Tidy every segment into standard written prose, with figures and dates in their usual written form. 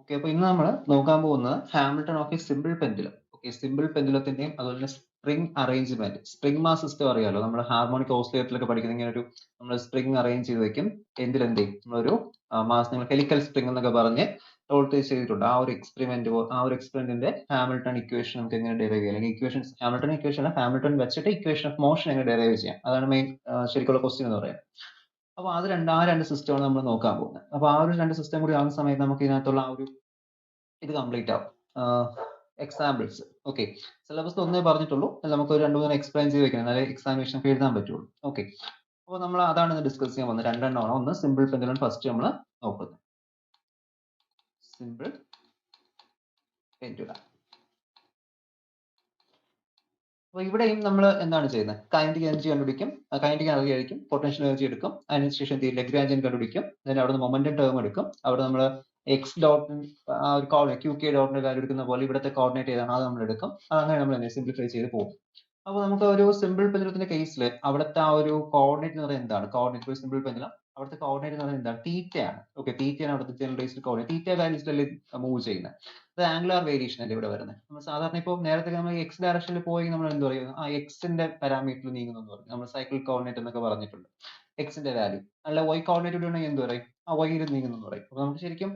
Okay, അപ്പോൾ ഇന്ന് നമ്മൾ നോക്കാൻ പോകുന്നത് Hamilton of a simple pendulum. Okay, simple പെൻഡുലത്തിന്റെയും അതുപോലെ തന്നെ spring arrangement, spring mass system അറിയാലോ, നമ്മൾ ഹാർമോണിക് ഓസിലേറ്ററിലൊക്കെ പഠിക്കുന്ന ഇങ്ങനെ ഒരു നമ്മൾ സ്പ്രിംഗ് അറേഞ്ച് ചെയ്ത് വെക്കും. എന്ത് ചെയ്യും നമ്മളൊരു മാസ്, നിങ്ങൾ ഹെലിക്കൽ സ്പ്രിംഗ് എന്നൊക്കെ പറഞ്ഞ് വോൾട്ടേജ് ചെയ്തിട്ടുണ്ട്. ആ ഒരു എക്സ്പെരിമെന്റിന്റെ ഹാമിൽട്ടൺ ഇക്വേഷൻ നമുക്ക് എങ്ങനെ ഡെറൈവ് ചെയ്യാം, അല്ലെങ്കിൽ ഇക്വേഷൻസ് ഹാമിൽട്ടൺ ഇക്വേഷൻ അല്ല, ഹാമിൽട്ടൺ വെച്ചിട്ട് ഇക്വേഷൻ ഓഫ് മോഷൻ എങ്ങനെ ഡെറൈവ് ചെയ്യാം, അതാണ് മെയിൻ ശരിക്കുള്ള ക്വസ്റ്റ്യൻ എന്ന് പറയുന്നത്. അപ്പോൾ ആ രണ്ട് സിസ്റ്റമാണ് നമ്മൾ നോക്കാൻ പോകുന്നത്. അപ്പോൾ ആ ഒരു രണ്ട് സിസ്റ്റം കൂടി ആവുന്ന സമയത്ത് നമുക്ക് ഇതിനകത്തുള്ള ആ ഒരു ഇത് കംപ്ലീറ്റ് ആവും. എക്സാമ്പിൾസ്. ഓക്കെ, സിലബസ് ഒന്നേ പറഞ്ഞിട്ടുള്ളൂ, നമുക്ക് ഒരു 2-3 എക്സ്പ്ലെയിൻ ചെയ്ത് വെക്കണം, എന്നാലേ എക്സാമിനേഷൻ എഴുതാൻ പറ്റുള്ളൂ. ഓക്കെ, അപ്പോൾ നമ്മൾ അതാണ് ഇന്ന് ഡിസ്കസ് ചെയ്യാൻ പോകുന്നത്. രണ്ടെണ്ണമാണ്. ഒന്ന് സിമ്പിൾ പെൻഡുലം ഫസ്റ്റ് നമ്മൾ നോക്കുന്നത്. Simple pendulum. അപ്പോൾ ഇവിടെയും നമ്മൾ എന്താണ് ചെയ്യുന്നത്, കൈനറ്റിക് എനർജി കണ്ടുപിടിക്കും, കൈനറ്റിക് എനർജി ആയിരിക്കും, പൊട്ടൻഷ്യൽ എനർജി എടുക്കും, അതിനുശേഷം ലഗ്രാഞ്ചിയൻ കണ്ടുപിടിക്കും, then അവിടെ നിന്ന് മൊമെന്റം ടേം എടുക്കും, അവിടെ നമ്മൾ എക്സ് ഡോട്ട് ആ ഒരു കോർഡിനേറ്റ് ക്യൂ കെ ഡോട്ടിന്റെ കാര്യം എടുക്കുന്ന പോലെ ഇവിടുത്തെ കോർഡിനേറ്റ് ഏതാണ് അത് നമ്മൾ എടുക്കും. അങ്ങനെ നമ്മൾ സിംപ്ലിഫൈ ചെയ്ത് പോകും. അപ്പോൾ നമുക്ക് ഒരു സിമ്പിൾ പെൻഡുലത്തിന്റെ കേസിൽ അവിടുത്തെ ആ ഒരു കോർഡിനേറ്റ് എന്ന് പറയുന്നത് എന്താണ്, കോർഡിനേറ്റ് ഒരു സിമ്പിൾ പെൻഡുലം അവിടുത്തെ കോർഡിനേറ്റ് എന്ന് പറയുന്നത് എന്താണ്, തീറ്റയാണ്. ഓക്കെ, തീറ്റയാണ് അവിടുത്തെ ജനറലൈസ്ഡ് കോർഡിനേറ്റ്. തീറ്റ വാല്യൂസിലല്ലേ മൂവ് ചെയ്യുന്നത്. അത് ആംഗുലാർ വേരിയേഷൻ അല്ലേ ഇവിടെ വരുന്നത്. നമ്മൾ സാധാരണ ഇപ്പോൾ നേരത്തെ നമ്മൾ എക്സ് ഡയറക്ഷനിൽ പോയി നമ്മൾ എന്ത് പറയും, ആ എക്സിന്റെ പാരാമീറ്ററിൽ നീങ്ങുന്നു എന്ന് പറയും. നമ്മൾ സൈക്കിൾ കോർഡിനേറ്റ് എന്നൊക്കെ പറഞ്ഞിട്ടുണ്ട്. എക്സിന്റെ വാല്യൂ അല്ല വൈ കോർഡിനേറ്റ് ഉണ്ടെങ്കിൽ എന്ത് പറയും, ആ വൈയിൽ നീങ്ങുന്നു എന്ന് പറയും. അപ്പോൾ നമുക്ക് ശരിക്കും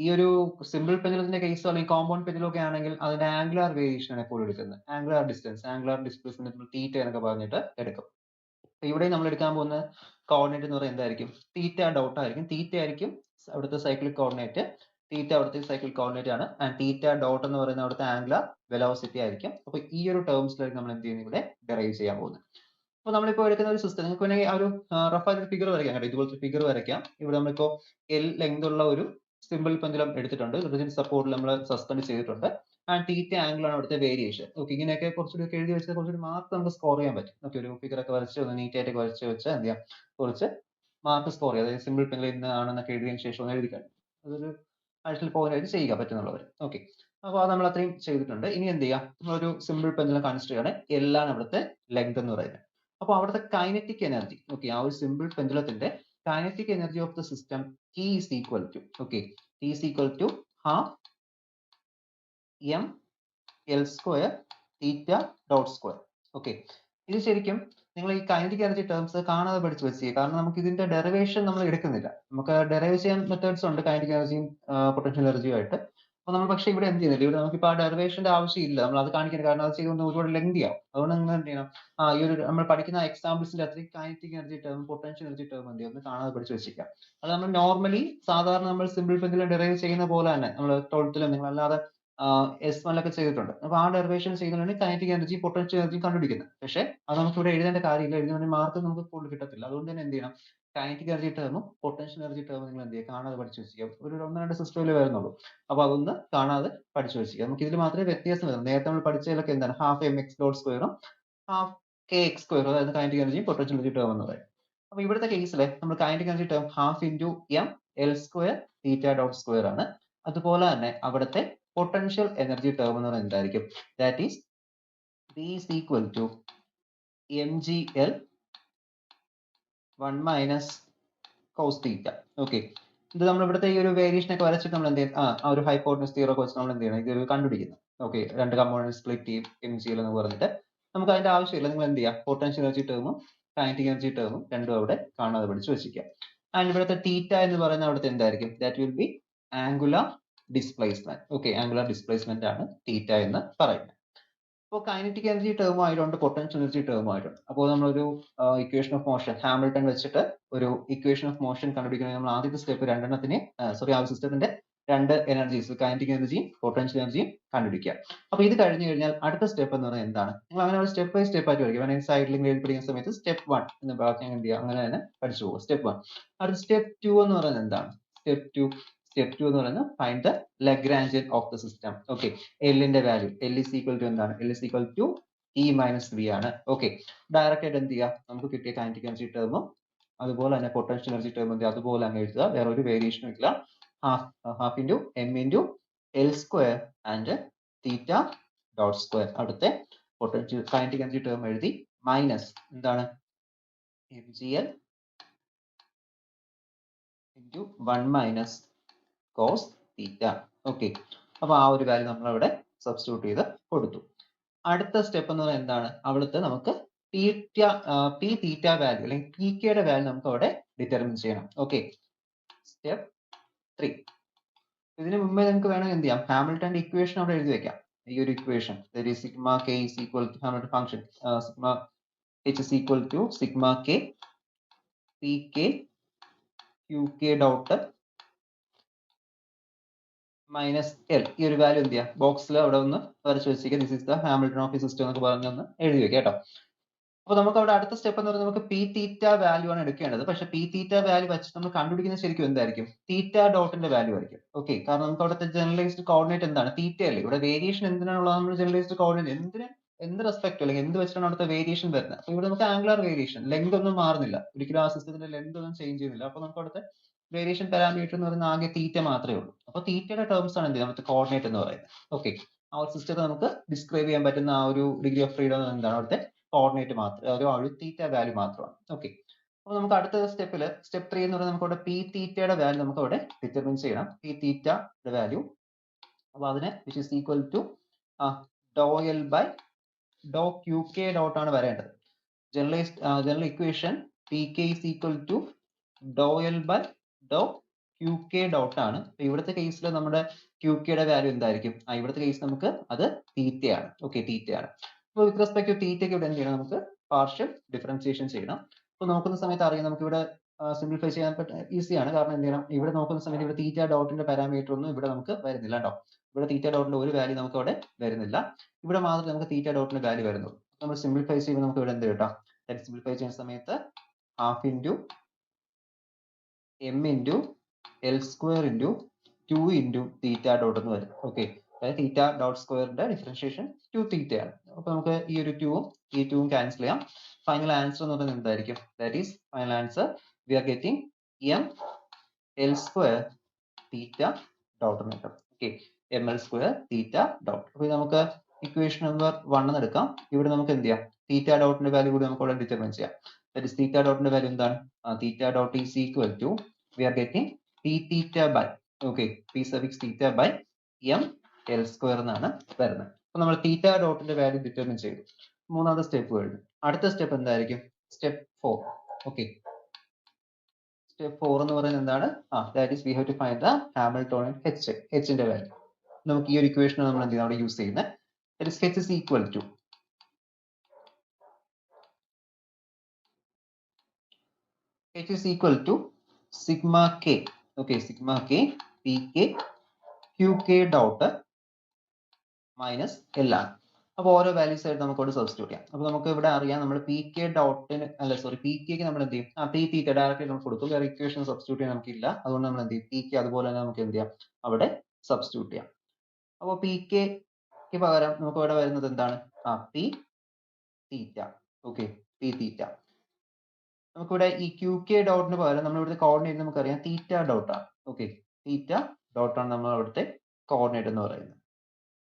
ഈ ഒരു സിമ്പിൾ പെൻഡുലത്തിന്റെ കേസോ അല്ലെങ്കിൽ കോമ്പൗണ്ട് പെൻഡുലം ഒക്കെ ആണെങ്കിൽ അതിന്റെ ആംഗുലാർ വേരിയേഷൻ ആണ് എപ്പോഴും എടുക്കുന്നത്. ആംഗുലാർ ഡിസ്റ്റൻസ്, ആംഗുലാർ ഡിസ്പ്ലേസ്മെന്റ് തീറ്റ എന്നൊക്കെ പറഞ്ഞിട്ട് എടുക്കും. ഇവിടെ നമ്മൾ എടുക്കാൻ പോകുന്ന കോർഡിനേറ്റ് എന്ന് പറയുന്നത് എന്തായിരിക്കും, തീറ്റ ഡോട്ട് ആയിരിക്കും. തീറ്റ ആയിരിക്കും അവിടുത്തെ സൈക്ലിക് കോർഡിനേറ്റ്. തീറ്റ അവിടുത്തെ സൈക്ലിക് കോർഡിനേറ്റ് ആണ്. ആൻഡ് തീറ്റ ഡോട്ട് എന്ന് പറയുന്ന അവിടുത്തെ ആംഗുലാർ വെലോസിറ്റി ആയിരിക്കും. അപ്പോൾ ഈ ഒരു ടേംസിലായിരിക്കും നമ്മൾ എന്ത് ചെയ്യുന്നത്, ഇവിടെ ഡെറൈവ് ചെയ്യാൻ പോകുന്നത്. അപ്പോൾ നമ്മളിപ്പോൾ എടുക്കുന്ന ഒരു സിസ്റ്റം നിങ്ങൾക്ക് വേണമെങ്കിൽ ആ ഒരു റഫ് ആയിട്ട് ഫിഗർ വരയ്ക്കാം കേട്ടോ. ഇതുപോലത്തെ ഫിഗർ വരയ്ക്കാം. ഇവിടെ നമ്മളിപ്പോൾ എൽ ലെങ്ത് ഉള്ള ഒരു സിമ്പിൾ പെൻഡുലം എടുത്തിട്ടുണ്ട്. റിജിഡ് സപ്പോർട്ടിൽ നമ്മൾ സസ്പെൻഡ് ചെയ്തിട്ടുണ്ട്. ആൻഡ് തീറ്റ ആംഗിൾ ആണ് അവിടുത്തെ വേരിയേഷൻ. ഓക്കെ, ഇങ്ങനെയൊക്കെ കുറച്ചുകൂടി എഴുതി വെച്ചാൽ കുറച്ചുകൂടി മാർക്ക് നമുക്ക് സ്കോർ ചെയ്യാൻ പറ്റും. ഓക്കെ, ഒരു ഫിഗർ ഒക്കെ വരച്ച് ഒന്ന് നീറ്റ് ആയിട്ട് വരച്ച് വെച്ചാൽ എന്ത് ചെയ്യാം, കുറച്ച് മാർക്ക് സ്കോർ ചെയ്യാം. അതായത് സിമ്പിൾ പെൻഡുലം ഇന്നാണെന്നൊക്കെ എഴുതിയതിനു ശേഷം ഒന്ന് എഴുതി കഴിഞ്ഞു അതൊരു അഡിഷണൽ പോയിന്റ് ആയിട്ട് ചെയ്യുക പറ്റുന്നുള്ളവർ. ഓക്കെ, അപ്പോൾ അത് നമ്മൾ അത്രയും ചെയ്തിട്ടുണ്ട്. ഇനി എന്ത് ചെയ്യാം, നമ്മളൊരു സിമ്പിൾ പെൻഡുലം കൺസിഡർ ചെയ്യാണ്. എല്ലാണ് അവിടുത്തെ ലെങ്ത് എന്ന് പറയുന്നത്. അപ്പോൾ അവിടുത്തെ കൈനറ്റിക് എനർജി, ഓക്കെ, ആ ഒരു സിമ്പിൾ പെൻഡുലത്തിന്റെ kinetic energy of the system T is equal to, okay, T is equal to half m L square theta dot square. Okay, ഇത് ശരിക്കും നിങ്ങൾ ഈ കൈനറ്റിക് എനർജി ടേംസ് കാണാതെ പഠിച്ചു വെച്ചേ, കാരണം നമുക്ക് ഇതിന്റെ ഡെറിവേഷൻ നമ്മൾ എടുക്കുന്നില്ല. നമുക്ക് ഡെറൈവ് ചെയ്യാൻ മെത്തേഡ്സ് ഉണ്ട് കൈനറ്റിക് എനർജിയും പൊട്ടൻഷ്യൽ എനർജിയും ആയിട്ട്. അപ്പോൾ നമ്മൾ പക്ഷേ ഇവിടെ എന്ത് ചെയ്യുന്നില്ല, ഇവിടെ നമുക്കിപ്പോൾ ആ ഡെറിവേഷന്റെ ആവശ്യമില്ല, നമ്മൾ അത് കാണിക്കുന്നത്, കാരണം അത് ചെയ്തുകൊണ്ട് ഒരുപാട് ലെങ്തി ആവും. അതുകൊണ്ട് നിങ്ങൾ എന്ത് ചെയ്യണം, ഈ ഒരു നമ്മൾ പഠിക്കുന്ന എക്സാമ്പിൾസിന്റെ അത്രയും kinetic energy term potential energy term എന്ത് ചെയ്യും, ഒന്ന് കാണാതെ പഠിച്ചു വെച്ചിരിക്കാം. അത് നമ്മൾ നോർമലി സാധാരണ നമ്മൾ സിമ്പിൾ പെൻഡുലം ഡെറൈവ് ചെയ്യുന്ന പോലെ തന്നെ നമ്മൾ 12ലും നിങ്ങൾ അല്ലാതെ S1 ഒക്കെ ചെയ്തിട്ടുണ്ട്. അപ്പോൾ ആ ഡെറിവേഷൻ ചെയ്തുകൊണ്ടാണ് കൈനറ്റിക് എനർജി പൊട്ടൻഷ്യൽ എനർജി കണ്ടുപിടിക്കുന്നത്. പക്ഷേ അത് നമുക്ക് ഇവിടെ എഴുതേണ്ട കാര്യമില്ല, എഴുതുന്ന മാർക്ക് നമുക്ക് കൂടുതൽ കിട്ടത്തില്ല. അതുകൊണ്ട് തന്നെ എന്ത് ചെയ്യണം, കൈനറ്റിക് എനർജി ടേമും പൊട്ടൻഷ്യൽ എനർജി ടേമും നിങ്ങൾ എന്ത് ചെയ്യുക, കാണാതെ പഠിച്ചു വെച്ചിരിക്കുക. ഒരു 1-2 സിസ്റ്റമിലേ വരുന്നുള്ളൂ. അപ്പോൾ അതൊന്ന് കാണാതെ പഠിച്ചു വെച്ചിരിക്കുക. നമുക്ക് ഇതിൽ മാത്രമേ വ്യത്യാസം വരുന്നു. നേരത്തെ നമ്മൾ പഠിച്ചതിലൊക്കെ എന്താണ്, ഹാഫ് എം എക്സ് ഡോട്ട് സ്ക്വയറും ഹാഫ് കെ എക്സ് സ്ക്വയറും, അതായത് കൈനറ്റിക് എനർജിയും പൊട്ടൻഷ്യൽ എനർജി ടേം എന്ന് പറയും. അപ്പോൾ ഇവിടുത്തെ കേസിൽ നമ്മൾ kinetic energy term half into M L square theta dot square ആണ്. അതുപോലെ തന്നെ അവിടുത്തെ പൊട്ടൻഷ്യൽ എനർജി ടേം എന്ന് പറയുന്നത് എന്തായിരിക്കും, that is P is equal to mgl 1 minus cos theta. Okay, ഇത് നമ്മൾ ഇവിടുത്തെ ഈ ഒരു വേരിയേഷൻ ഒക്കെ വരച്ചിട്ട് നമ്മൾ എന്ത് ചെയ്യും, ആ ഒരു ഹൈപ്പോട്ടനസ് തിയറി ഒക്കെ വെച്ച് നമ്മൾ എന്ത് ചെയ്യണം, ഇതൊരു കണ്ടുപിടിക്കുന്നത്. ഓക്കെ, രണ്ട് കമ്പോണന്റ് സ്പ്ലിറ്റ് ചെയ്യും mgl എന്ന് പറഞ്ഞിട്ട്. നമുക്ക് അതിന്റെ ആവശ്യമില്ല, നിങ്ങൾ എന്ത് ചെയ്യുക, പൊട്ടൻഷ്യൽ എനർജി ടേമും കൈനറ്റിക് എനർജി ടേമും രണ്ടും അവിടെ കാണാതെ പഠിച്ച് വെച്ചിരിക്കുക. ആൻഡ് ഇവിടുത്തെ തീറ്റ എന്ന് പറയുന്ന അവിടുത്തെ എന്തായിരിക്കും, that will be angular displacement. Okay, angular displacement ആണ് തീറ്റ എന്ന് പറയുന്നത്. അപ്പോൾ കൈനറ്റിക് എനർജി ടേം ആയതുകൊണ്ട് പൊട്ടൻഷ്യൽ എനർജി ടേം ആയിട്ടുണ്ട്. അപ്പോൾ നമ്മളൊരു ഇക്വേഷൻ ഓഫ് മോഷൻ ഹാമിൽട്ടൺ വെച്ചിട്ട് ഒരു ഇക്വേഷൻ ഓഫ് മോഷൻ കണ്ടുപിടിക്കണമെങ്കിൽ നമ്മൾ ആദ്യത്തെ സ്റ്റെപ്പ് രണ്ടെണ്ണത്തിന് ആ സിസ്റ്റത്തിന്റെ രണ്ട് എനർജീസ്, കൈനറ്റിക് എനർജിയും പൊട്ടൻഷ്യൽ എനർജിയും കണ്ടുപിടിക്കുക. അപ്പോൾ ഇത് കഴിഞ്ഞു കഴിഞ്ഞാൽ അടുത്ത സ്റ്റെപ്പ് എന്ന് പറയുന്നത് എന്താണ്, നിങ്ങൾ അങ്ങനെ ഒരു സ്റ്റെപ്പ് ബൈ സ്റ്റെപ്പ് ആയിട്ട് പഠിക്കുക. വേണമെങ്കിൽ സൈഡിൽ എഴുതി പഠിക്കുന്ന സമയത്ത് സ്റ്റെപ്പ് 1 എന്ന് പറഞ്ഞാൽ എന്ത് ചെയ്യുക, അങ്ങനെ തന്നെ പഠിച്ചു പോകുക. സ്റ്റെപ്പ് 1. അടുത്ത സ്റ്റെപ്പ് 2 എന്ന് പറയുന്നത് എന്താണ്, സ്റ്റെപ്പ് 2 എന്ന് പറയുന്നത് find the Lagrangian of the system. Okay, എല്ലിന്റെ value, L is equal to എന്താണ്, L is equal to T minus V ആണ്. ഓക്കെ, ഡയറക്റ്റ് ആയിട്ട് എന്ത് ചെയ്യുക, നമുക്ക് കിട്ടിയ കൈനറ്റിക് എനർജി ടേമും അതുപോലെ തന്നെ പൊട്ടൻഷ്യൽ എനർജി ടേമും അതുപോലെ അങ്ങ് എഴുതുക, വേറെ ഒരു വേരിയേഷനും ഇല്ല. Half into M into L square and theta dot square. അടുത്ത പൊട്ടൻഷ്യൽ കൈനറ്റിക് എനർജി ടേം എഴുതി മൈനസ് എന്താണ് m G L into 1 minus cos theta. Okay, അപ്പൊ ആ ഒരു വാല്യൂ നമ്മൾ അവിടെ സബ്സ്റ്റിറ്റ്യൂട്ട് ചെയ്ത് കൊടുത്തു. അടുത്ത സ്റ്റെപ്പ് എന്ന് പറയുന്നത് എന്താണ്? അവിടുത്തെ നമുക്ക് പി തീറ്റ വാല്യൂ അല്ലെങ്കിൽ പി കെയുടെ വാല്യൂ നമുക്ക് അവിടെ ഡിറ്റർമിൻ ചെയ്യണം. Okay, step 3. ഇതിന് മുമ്പേ നിങ്ങൾക്ക് വേണമെങ്കിൽ എന്ത് ചെയ്യാം, ഹാമിൽട്ടന്റെ ഇക്വേഷൻ അവിടെ എഴുതി വെക്കാം. ഈ ഒരു equation sigma k is equal to Hamilton function sigma h is equal to sigma K P K Q K dot minus l. ഈ ഒരു വാല്യൂ എന്ത് ചെയ്യാം, ബോക്സിൽ അവിടെ ഒന്ന് വരച്ച് വെച്ചിരിക്കുക. This is the Hamilton of the system എന്നൊക്കെ പറഞ്ഞൊന്ന് എഴുതി വെക്കാം കേട്ടോ. അപ്പൊ നമുക്ക് അവിടെ അടുത്ത സ്റ്റെപ്പ് എന്ന് പറയുന്നത് നമുക്ക് പി തീറ്റ വാല്യൂ ആണ് എടുക്കേണ്ടത്. പക്ഷെ പി തീറ്റ വാല്യൂ വെച്ച് നമ്മൾ കണ്ടുപിടിക്കുന്നത് ശരിക്കും എന്തായിരിക്കും, തീറ്റ ഡോട്ടിന്റെ വാല്യൂ ആയിരിക്കും. ഓക്കെ, കാരണം നമുക്ക് അവിടുത്തെ ജനറലൈസ്ഡ് കോർഡിനേറ്റ് എന്താണ്, തീറ്റ അല്ലേ. ഇവിടെ വേരിയേഷൻ എന്തിനാണുള്ളത്, നമ്മൾ ജനറലൈസ്ഡ് കോർഡിനേറ്റ് എന്ത് റെസ്പെക്ട് അല്ലെങ്കിൽ എന്ത് വെച്ചിട്ടാണ് അവിടുത്തെ വേരിയേഷൻ വരുന്നത്. അപ്പൊ ഇവിടെ നമുക്ക് ആംഗുലർ വേരിയേഷൻ, ലെങ്ത് ഒന്നും മാറുന്നില്ല, ഒരിക്കലും ആ സിസ്റ്റത്തിന്റെ ലെങ്ത് ഒന്നും ചേഞ്ച് ചെയ്യുന്നില്ല. അപ്പൊ നമുക്ക് അവിടുത്തെ വേരിയേഷൻ പാരാമീറ്റർ എന്ന് പറയുന്നത് ആകെ തീറ്റ മാത്രമേ ഉള്ളൂ. അപ്പൊ തീറ്റയുടെ ടേംസ് ആണ് എന്ത് ചെയ്യുന്നത്, നമുക്ക് കോർഡിനേറ്റ് എന്ന് പറയുന്നത്. ഓക്കെ, ആ ഒരു സിസ്റ്റത്തെ നമുക്ക് ഡിസ്ക്രൈബ് ചെയ്യാൻ പറ്റുന്ന ആ ഒരു ഡിഗ്രി ഓഫ് ഫ്രീഡം എന്താണ്, അവിടുത്തെ കോർഡിനേറ്റ് മാത്രം, ഒരു തീറ്റ വാല്യൂ മാത്രമാണ്. ഓക്കെ, അപ്പൊ നമുക്ക് അടുത്ത സ്റ്റെപ്പിൽ സ്റ്റെപ്പ് 3 എന്ന് പറയുന്നത് നമുക്ക് അവിടെ പി തീറ്റയുടെ വാല്യൂ നമുക്ക് അവിടെ ഡിറ്റർമിൻ ചെയ്യണം. പി തീറ്റയുടെ വാല്യൂ, അപ്പൊ അതിനെ which is equal to Dr L by Dr Q K dot ആണ് വരേണ്ടത്. General equation p k is equal to Dr L by Dr Q K dot ആണ്. ഇവിടുത്തെ കേസിൽ നമ്മുടെ ക്യൂ കെയുടെ വാല്യൂ എന്തായിരിക്കും, ഇവിടുത്തെ കേസ് നമുക്ക് അത് തീറ്റയാണ്. ഓക്കെ, തീറ്റയാണ്. അപ്പോൾ വിത്ത് റെസ്പെക്ട് ടു തീറ്റയ്ക്ക് ഇവിടെ എന്ത് ചെയ്യണം, നമുക്ക് പാർഷ്യൽ ഡിഫറൻസിയേഷൻ ചെയ്യണം. അപ്പോൾ നോക്കുന്ന സമയത്ത് അറിയാം നമുക്ക് ഇവിടെ സിംപ്ലിഫൈ ചെയ്യാൻ ഈസിയാണ്. കാരണം എന്ത് ചെയ്യണം, ഇവിടെ നോക്കുന്ന സമയത്ത് ഇവിടെ തീറ്റ ഡോട്ടിന്റെ പാരാമീറ്റർ ഒന്നും ഇവിടെ നമുക്ക് വരുന്നില്ല കേട്ടോ. ഇവിടെ തീറ്റ ഡോട്ടിന്റെ ഒരു വാല്യൂ നമുക്ക് അവിടെ വരുന്നില്ല. ഇവിടെ മാത്രമേ നമുക്ക് തീറ്റ ഡോട്ടിന്റെ വാല്യൂ വരുന്നുള്ളൂ. നമ്മൾ സിംപ്ലിഫൈ ചെയ്യുമ്പോൾ നമുക്ക് ഇവിടെ എന്ത് കിട്ടാം, സിംപ്ലിഫൈ ചെയ്യുന്ന സമയത്ത് half into M into L square into 2 into theta dot എന്ന് വരും. ഓക്കെ, അതായത് തീറ്റ ഡോട്ട് സ്ക്വയറിന്റെ ഡിഫറൻഷിയേഷൻ 2 തീറ്റയാണ്. അപ്പൊ നമുക്ക് ഈ ഒരു 2 ഉം ഈ 2 ഉം ക്യാൻസൽ ചെയ്യാം. ഫൈനൽ ആൻസർ എന്ന് പറയുന്നത് എന്തായിരിക്കും, that is final answer we are getting m L square theta dot എന്ന് കിട്ടും. Okay, m L square theta dot. അപ്പൊ നമുക്ക് ഇക്വേഷൻ നമ്പർ 1 എന്ന് എടുക്കാം. ഇവിടെ നമുക്ക് എന്ത് ചെയ്യാം, തീറ്റ ഡോട്ടിന്റെ വാല്യൂ കൂടി നമുക്ക് ഇവിടെ ഡിറ്റർമിൻ ചെയ്യാം. ദാറ്റ് ഈസ് തീറ്റ ഡോട്ടിന്റെ വാല്യൂ എന്താണ്, theta dot is equal to we are getting P theta by P suffix theta by M L square എന്നാണ് വരുന്നത്. അപ്പൊ നമ്മൾ തീറ്റ ഡോട്ടിന്റെ വാല്യൂ ഡിറ്റർമിൻ ചെയ്തു. മൂന്നാമത്തെ സ്റ്റെപ്പ് കഴിഞ്ഞു. അടുത്ത സ്റ്റെപ്പ് എന്തായിരിക്കും, സ്റ്റെപ്പ് 4. ഓക്കെ, സ്റ്റെപ്പ് 4 എന്ന് പറയുന്നത് എന്താണ്, that is we have to find the Hamiltonian ന്റെ വാല്യൂ. നമുക്ക് ഈ ഒരു ഇക്വേഷൻ നമ്മൾ എന്ത് ചെയ്യുന്നത് അവിടെ യൂസ് ചെയ്യുന്നത്, that is h is equal to sigma k. Okay, sigma k p K Q K dot minus L ആണ്. അപ്പോൾ ഓരോ വാല്യൂസ് ആയിട്ട് നമുക്ക് ഇവിടെ സബ്സ്റ്റിറ്റ്യൂട്ട് ചെയ്യാം. അപ്പോൾ നമുക്ക് ഇവിടെ അറിയാം, നമ്മൾ പി കെ ഡോട്ടിന് പി കെക്ക് നമ്മൾ എന്ത് ചെയ്യും, പി തീറ്റ ഡയറക്റ്റ് നമ്മൾ കൊടുക്കും. വേറെ ഇക്വേഷൻ സബ്സ്റ്റിറ്റ്യൂട്ട് ചെയ്യാൻ നമുക്കില്ല. അതുകൊണ്ട് നമ്മൾ എന്ത് ചെയ്യും, പി കെ അതുപോലെ തന്നെ നമുക്ക് എന്ത് ചെയ്യാം, അവിടെ സബ്സ്റ്റിറ്റ്യൂട്ട് ചെയ്യാം. അപ്പോൾ പി കെക്ക് പകരം നമുക്ക് ഇവിടെ വരുന്നത് എന്താണ്, പി തീറ്റ. ഓക്കെ, പി തീറ്റ. നമുക്കിവിടെ ഈ ക്യൂ കെ ഡോട്ടിന് പകരം നമ്മൾ ഇവിടുത്തെ കോർഡിനേറ്റ് നമുക്കറിയാം തീറ്റ ഡോട്ടാണ്. ഓക്കെ, തീറ്റ ഡോട്ടാണ് നമ്മൾ അവിടുത്തെ കോർഡിനേറ്റ് എന്ന് പറയുന്നത്.